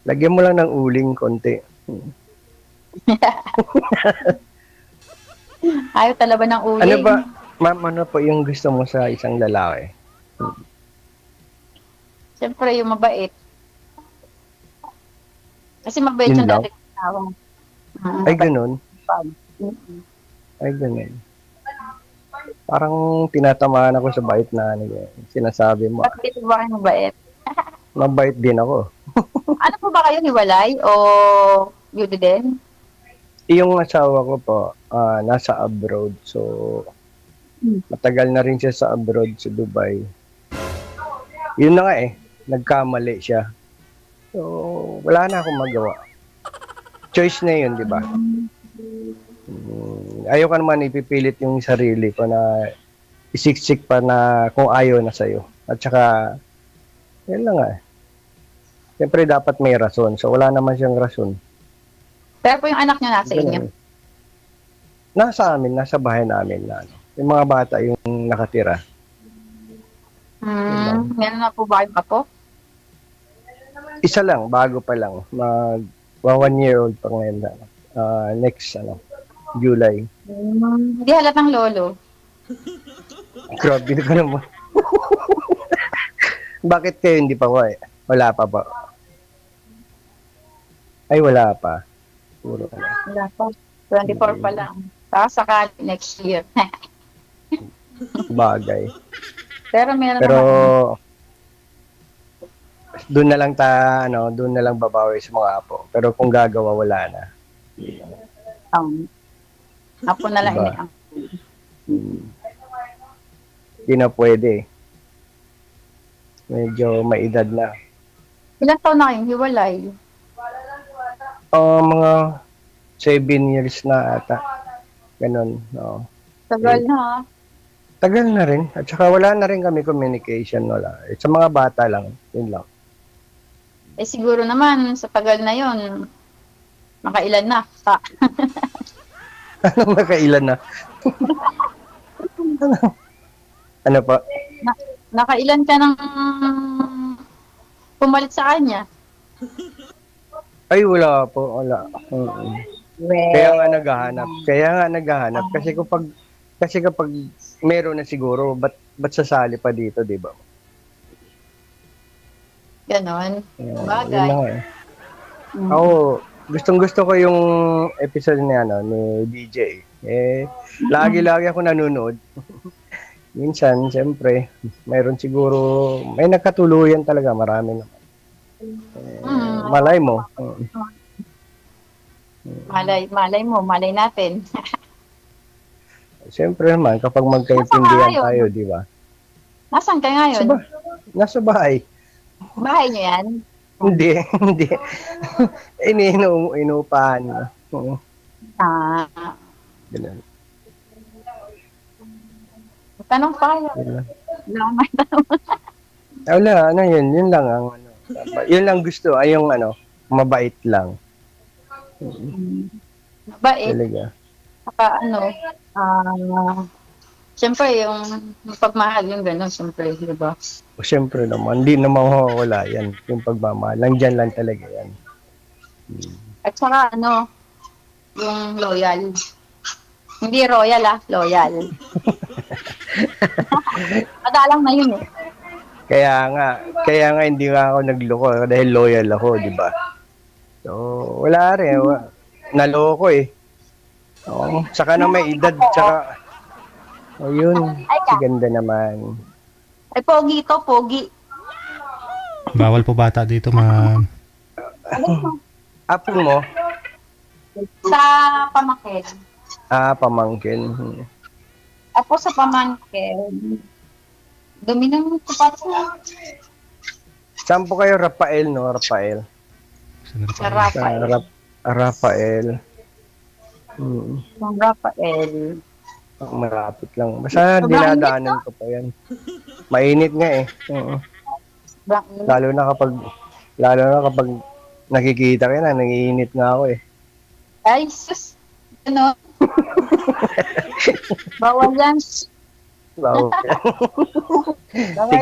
Lagyan mo lang ng uling konti. Ayaw talaga ng uling. Ano ba, ma'am, ano po yung gusto mo sa isang lalaki? Siyempre, yung mabait. Kasi mabait Yun yung lang? dati kong asawa. Ay, ganun. Mm-mm. Ay, ganun. Parang tinatamaan ako sa bait na ano yun. Sinasabi mo. Bakit ba kayo mabait? Mabait din ako. Ano po ba kayo, hiwalay? O yun din? Yung asawa ko po, nasa abroad. So, matagal na rin siya sa abroad, sa Dubai. Yun na nga eh. Nagkamali siya. So, wala na akong magawa. Choice na yun, di ba? Ayaw ka naman ipipilit yung sarili ko na isiksik pa na kung ayaw na sa'yo. At saka, yun lang nga eh. Siyempre dapat may rason. So, wala naman siyang rason. Pero po yung anak niyo nasa inyo. Ganun. Nasa amin, nasa bahay namin na ano. Yung mga bata yung nakatira. Meron na po ba kayong apo? Isa lang, bago pa lang. 1 year old pa ngayon na. Next, July. Hindi halatang lolo. Grabe ka naman. Bakit kayo hindi pa ko eh? Wala pa ba? Ay, wala pa. Puro ka na. Wala pa. 24 pa lang. Saka next year. Bagay. Pero meron Pero, naman. doon na lang doon na lang babawi sa mga apo. Pero kung gagawa, wala na. Apo na lang Diba? ini. Hindi na pwede. Medyo may edad na. Ilang taon na kayong hiwalay? Mga 7 years na ata. Ganon. No. Tagal na. Tagal na rin. At saka wala na rin kami communication. Wala. Sa mga bata lang. Yun lang. Eh siguro naman, sa tagal na yon makailan na. Anong nakailan na? Ano pa? Nakailan ka nang pumalit sa kanya? Ay, wala po. Wala. Kaya nga naghahanap. Kasi kapag meron na siguro, ba't sasali pa dito, di ba? Ganon. Yun Bagay. lang eh. Ako, gustong-gusto ko yung episode ni DJ. Lagi-lagi ako nanonood. Minsan, siyempre, mayroon siguro, may nagkatuluyan talaga, marami naman. Malay mo. Malay natin. Siyempre naman, kapag magkaintindihan tayo, di ba? Nasaan ka ngayon? Nasa bahay. Bahay niyo yan? Hindi. Inuupahan. Ganun. Tanong pa kayo. May tanong. Wala, yun lang ang yun lang gusto, ay yung mabait lang. Mabait. Talaga. Saka siyempre yung pagmahal yung gano'n, siyempre, di ba? O siyempre naman, hindi na mawawala yan. Yung pagmamahal, nandyan lang talaga yan. At saka yung loyal. Hindi royal loyal. Madalang na yun eh. Kaya nga hindi nga ako nagloko dahil loyal ako, di ba? So, wala rin. Naloko eh. Saka na may edad, saka yun, si ganda naman. Ay, pogi to, pogi. Bawal po bata dito, ma'am. Apo mo? Sa pamangkin. Pamangkin. Apo sa pamangkin. Dominang ko pa sa... Saan po kayo, Rafael, no? Rafael. Sa Rafael. Rafael. Sa Rafael. Malapit lang. Basta dinadaanan ko pa yan. Mainit nga eh. Lalo na kapag nakikita ka na, nangiinit nga ako eh. Ay, sus. Bawal yan. Bawal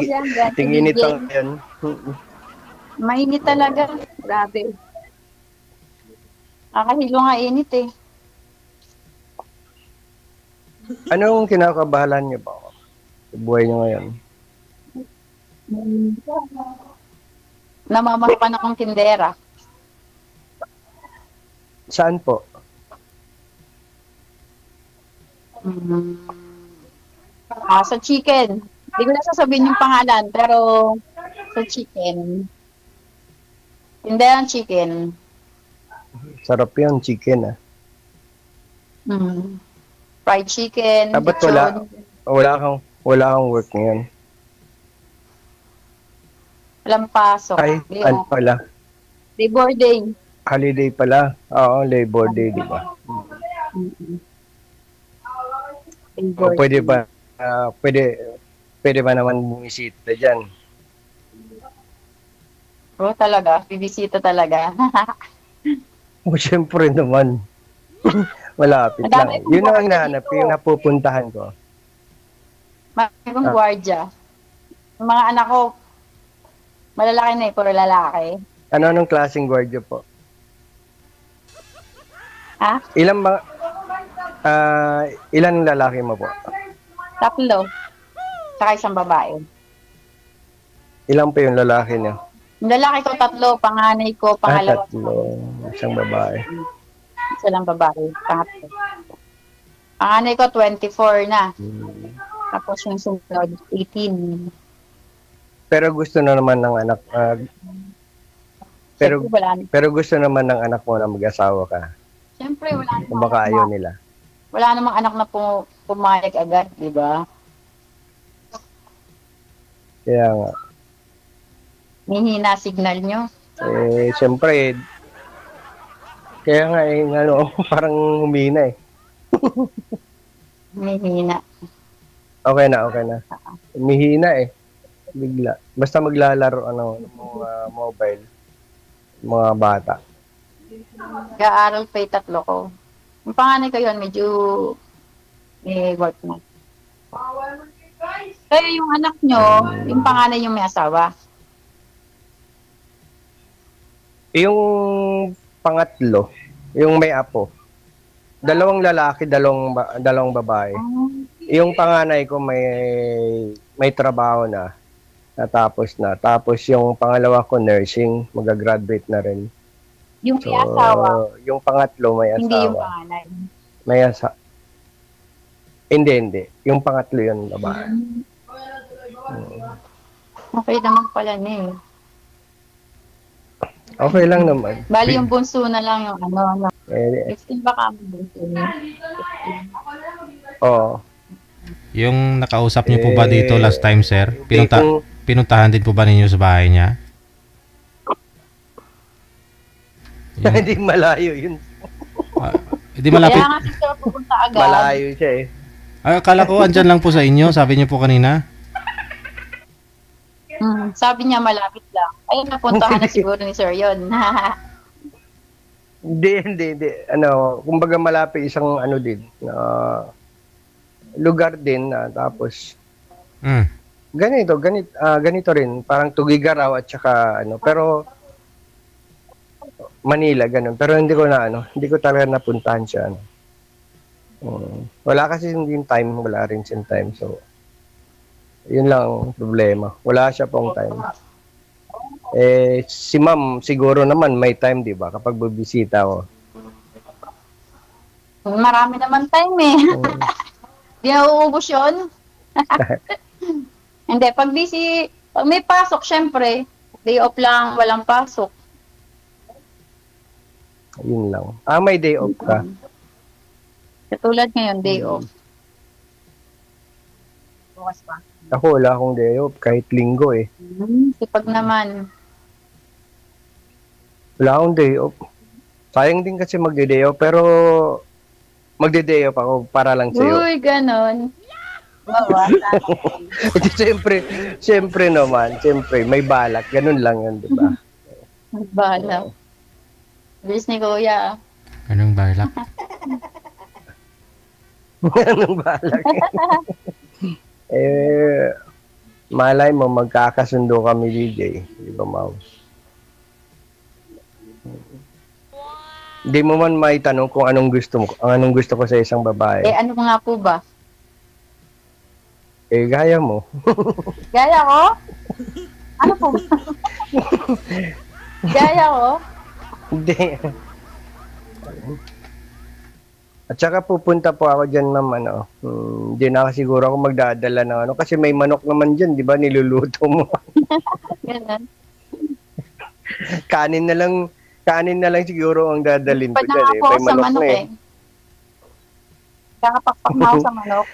yan. Tinginit lang yan. Mainit talaga. Grabe. Nakahilo nga init eh. Anong kinakabahalan niyo ba sa buhay niyo ngayon? Namamakan akong tindera. Saan po? Sa chicken. Hindi ko na sasabihin yung pangalan, pero sa chicken. Tinderang chicken. Sarap yun, chicken ah. Fried chicken. Dapat lechon. wala kang work ngayon. Walang pasok. Ay, ano pala? Labor Day. Holiday pala. Oo, Labor Day, di ba? O pwede ba, pwede ba naman bumisita dyan? Oo, talaga. Bibisita talaga. O, syempre naman. Malapit Madami lang. akong Yun ang gwardiya hinahanap, dito. yung napupuntahan ko. Mayroong gwardiya. Yung mga anak ko, malalaki na eh, puro lalaki. Anong klaseng gwardiya po? Ha? Ilan lalaki mo po? 3. Saka isang babae. Ilan pa yung lalaki niyo? Yung lalaki ko 3, panganay ko, pangalawa. 3. Isang babae. Isa lang babae, pangatlo. Panganay ko 24 na. Tapos yung sunod, 18. Pero gusto na naman ng anak, Siyempre, pero gusto naman ng anak mo na mag-asawa ka. Siyempre, wala Kung baka ayaw nila. Wala namang anak na pumayag agad, di ba? Kaya nga. Nihina signal nyo. Siyempre, kaya nga parang humina eh. Nihina. Okay na. Humihina eh. Bigla. Basta maglalaro, mga mobile, mga bata. Gaaral pa yung 3 ko. Yung panganay ko yun, medyo may work na. Kaya yung anak nyo, yung panganay yung may asawa. Yung pangatlo, yung may apo, 2 lalaki, 2 babae. Yung panganay ko may trabaho na, natapos na. Tapos yung pangalawa ko nursing, mag-graduate na rin. Yung may asawa. Yung pangatlo may asawa. Hindi yung panganay. May asawa. Hindi. Yung pangatlo yun, babae. Okay naman pala niya eh. Okay lang naman. Bali yung bunso na lang yung 16 ba ka ang bunso niya? Oo. Yung nakausap niyo po ba dito last time, sir? Kung- Pinuntahan din po ba ninyo sa bahay niya? Hindi malayo yun. Hindi malapit. Kaya nga siya pupunta agad. Malayo siya eh. Ay, akala ko andyan lang po sa inyo. Sabi niyo po kanina. Sabi niya malapit lang. Ayun, napuntahan na siguro ni Sir yun. Hindi. Kumbaga malapit isang lugar din tapos ganito rin, parang Tugigaraw at saka pero Manila ganun. Pero hindi ko talaga napuntahan siya. Wala kasi hindi time, wala rin siyang time. So yun lang ang problema. Wala siya pong time. Si ma'am siguro naman may time, 'di ba? Kapag bibisita ko. Marami naman time eh. Di na uubos yun. Hindi, pag may pasok, syempre, day off lang, walang pasok. Yun lang. May day off ka. Katulad ngayon, day off. Bukas pa. Ako wala akong day off, kahit linggo eh. Sipag naman. Wala akong day off. Sayang din kasi magde-day off, pero magde-day off ako para lang sa'yo. Uy, ganon. Siyempre naman, may balak. Ganun lang yun, di ba? Balak. Bilis ni Kuya. Anong balak? Anong balak? Malay mo, magkakasundo kami, DJ. Di ba, Mouse? Hindi mo man maitanong kung anong gusto mo, ang anong gusto ko sa isang babae. Ano nga po ba? Gaya mo. Gaya ko? Ano po? Gaya ko? Hindi. At saka pupunta po ako dyan, ma'am, hindi na siguro ako magdadala ng kasi may manok naman dyan, di ba, niluluto mo. Ganun. Kanin na lang siguro ang dadalhin ko dyan. Pwede ako sa manok eh. Kakapakpak na ako sa manok.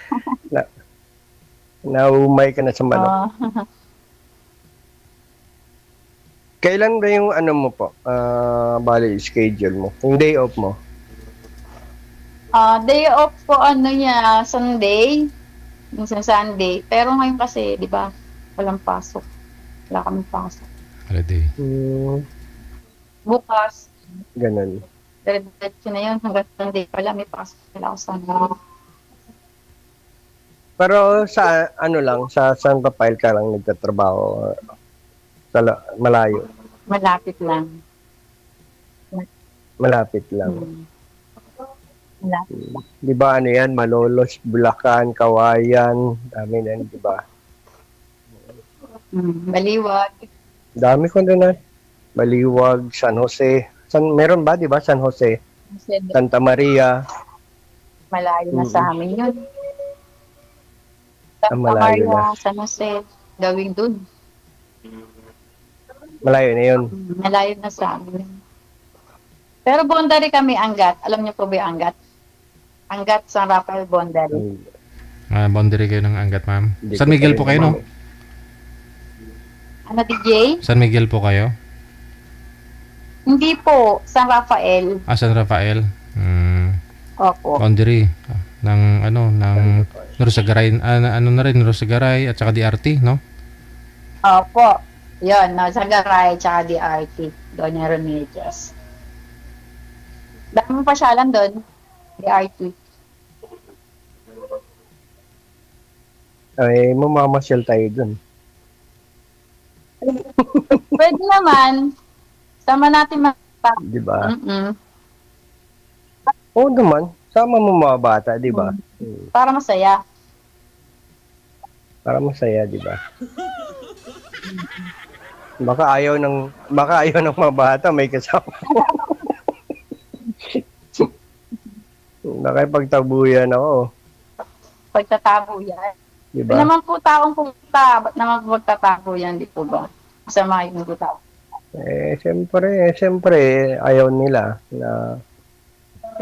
Naumay ka na sa manok. Kailan ba yung mo po? Bali, schedule mo? Yung day off mo? Day off po Sunday. Minsan Sunday. Pero ngayon kasi, di ba, walang pasok. Wala kaming pasok. Holiday. Bukas. Ganun. Diretso na yun. Hanggang Sunday pala, may pasok nila ako sa Pero sa sa San Rafael ka lang nagtatrabaho? Malayo? Malapit lang. Malapit lang. Malapit. Di ba yan? Malolos, Bulacan, Kawayan, dami na yan, di ba? Baliwag. Dami ko na. Baliwag, San Jose. Meron ba, di ba? San Jose. Santa Maria. Malayo na sa amin yun. Malayo na. San Jose. Gawing dun. Malayo na yun. Malayo na sa amin. Pero boundary kami Angat. Alam niyo po ba yung Angat? Angat, San Rafael boundary. Boundary kayo ng Angat, ma'am. San Miguel po kayo, no? Ano, DJ? San Miguel po kayo? Hindi po. San Rafael. San Rafael. Opo. Boundary ng ng Norosagaray, na rin Norosagaray at saka DRT, no? Opo. Yun, Norosagaray at saka DRT. Doña Remedios. Dami pa pasyalan doon. DRT. Ay, mamamasyal tayo doon. Pwede naman. Sama natin di ba? Oo naman. Sama mo mga bata, di ba? Para masaya. Para masaya, di ba? Baka ayaw ng mga bata may kasama. Nakipagtabuyan ako. Pagtatabuyan. Diba? Naman po taong pumunta. Ba't naman po magtatabuyan, di po ba? Masama yung tao. Siyempre, ayaw nila na...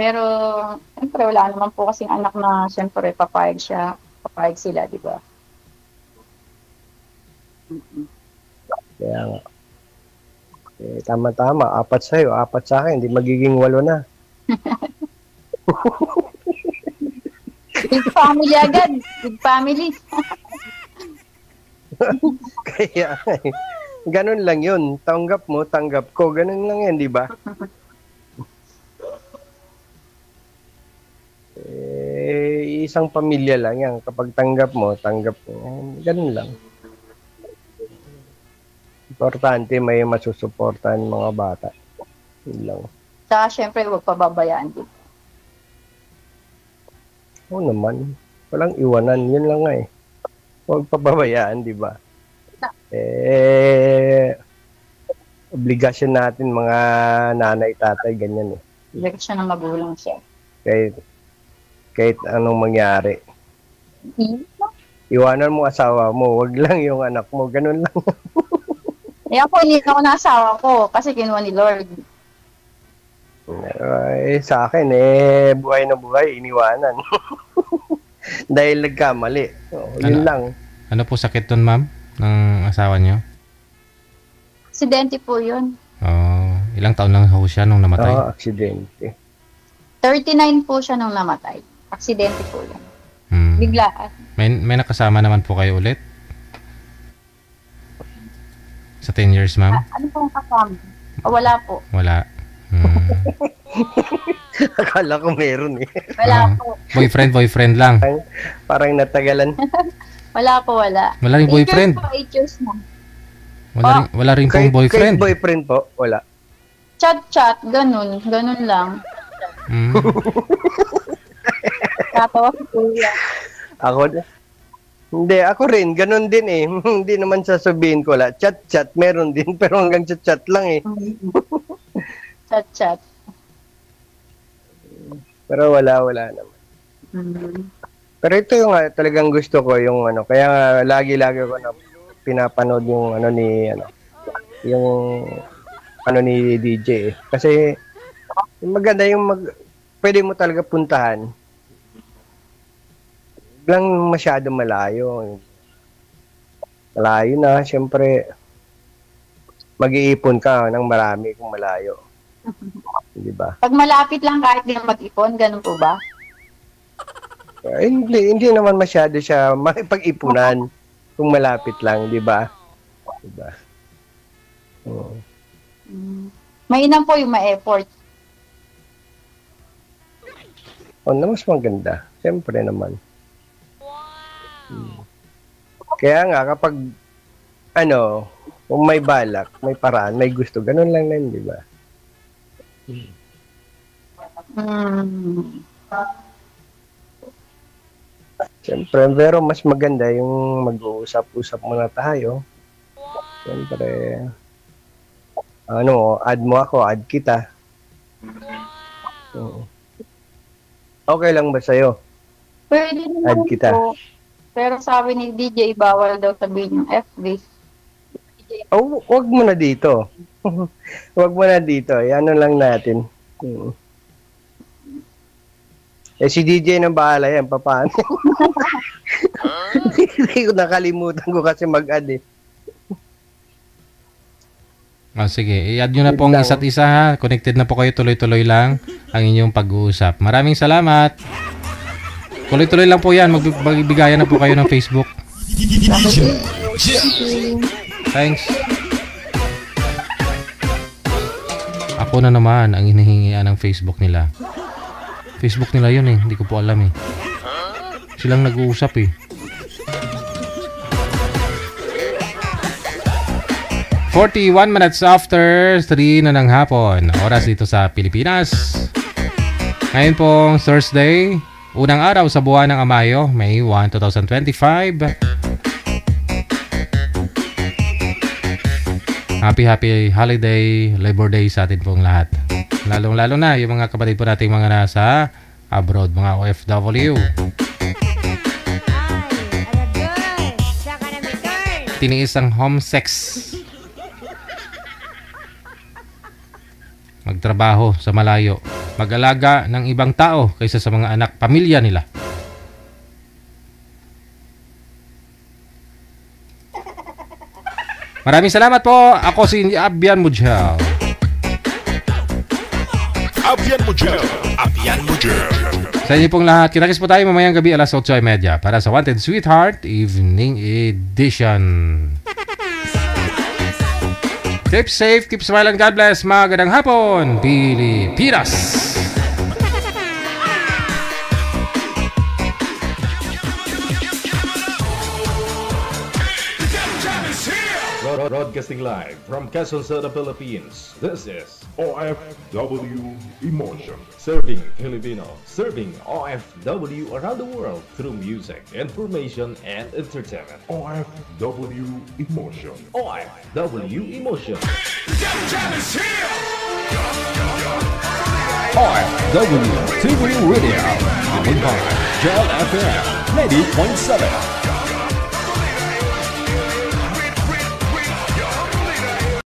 Pero, siyempre, wala naman po kasing anak na, siyempre, papayag sila, di ba? Kaya nga. Tama-tama, 4 sa'yo, 4 sa akin, hindi magiging 8 na. Big family agad. Big family. Kaya, ganun lang yun. Tanggap mo, tanggap ko. Ganun lang yan, di ba? Isang pamilya lang yan. Kapag tanggap mo, tanggap mo. Ganun lang. Importante may masusuportahan mga bata. Yun lang. Saka, syempre, huwag pababayaan din. Oo naman. Walang iwanan. Yun lang nga eh. Huwag pababayaan, di ba? Obligasyon natin mga nanay, tatay, ganyan eh. Obligasyon ng magulang siya. Kahit anong mangyari. Iwanan mo asawa mo. Huwag lang yung anak mo. Ganun lang. Ako, hindi ako na asawa ko kasi kinuha ni Lord. Sa akin, buhay na buhay, iniwanan. Dahil nagkamali. Yun lang. Ano po sakit doon, ma'am? Ng asawa niyo? Aksidente po yun. Ilang taon lang ho siya nung namatay? Aksidente. 39 po siya nung namatay. Aksidente po yun. Biglaan. May nakasama naman po kayo ulit? Sa 10 years, ma'am? Ano pong kasama? Wala po. Wala. Akala ko meron eh. Wala po. Boyfriend lang. Parang natagalan. Wala po, wala. Wala rin boyfriend? 8 years na. Wala rin pong boyfriend? Kahit boyfriend po, wala. Chat, ganun lang. Mm. Tatawa si Kuya. Hindi, ako rin, ganun din eh. Hindi naman sasabihin ko la. Chat, meron din, pero hanggang chat lang eh. Chat. Pero wala naman. Pero ito yung talagang gusto ko, yung kaya nga lagi-lagi ko na pinapanood yung ni DJ eh. Kasi maganda pwede mo talaga puntahan. Lang masyado malayo. Malayo na, syempre mag-iipon ka ng marami kung malayo. Di ba? Pag malapit lang kahit di na mag-ipon, ganun po ba? Hindi naman masyado siya makipag-ipunan kung malapit lang, di ba? Di ba? Mainam po yung ma-effort. Mas maganda. Siyempre naman. Kaya nga, kapag kung may balak, may paraan, may gusto, ganun lang din, di ba? Siyempre, pero mas maganda yung mag-uusap-usap muna tayo. Siyempre, add mo ako, add kita. Okay lang ba sa'yo? Pwede naman Add kita. po. Pero sabi ni DJ, bawal daw sabihin yung FB. Wag mo na dito. Wag mo na dito. Ano lang natin. Si DJ nang bahala yan. Paano? Hindi ko nakalimutan ko kasi mag-add eh. Sige, i-add nyo na po ang isa't isa ha. Connected na po kayo, tuloy-tuloy lang ang inyong pag-uusap. Maraming salamat. Tuloy-tuloy lang po yan. Magbigayan na po kayo ng Facebook. Thanks. Ako na naman ang hinihingian ng Facebook nila. Facebook nila yun eh. Hindi ko po alam eh. Silang nag-uusap eh. 41 minutes after 3 na ng hapon. Oras dito sa Pilipinas. Ngayon pong Thursday, unang araw sa buwan ng Amayo, May 1, 2025. Happy holiday, Labor Day sa atin pong lahat. Lalong-lalo na yung mga kapatid po nating mga nasa abroad, mga OFW. Tiniis ang home sex. Magtrabaho sa malayo. Mag-alaga ng ibang tao kaysa sa mga anak, pamilya nila. Maraming salamat po. Ako si Abian Mujel. Abian Mujel. Sa inyo pong lahat, kinakis po tayo mamayang gabi alas 8:30 para sa Wanted Sweetheart Evening Edition. Keep safe, keep smiling, God bless. Magandang hapon, Pilipinas! Broadcasting live from Quezon City, Philippines. This is OFW Emotion. Serving Filipino, serving OFW around the world through music, information, and entertainment. OFW Emotion. OFW Emotion. OFW TV Radio. Given by Gel FM 90.7.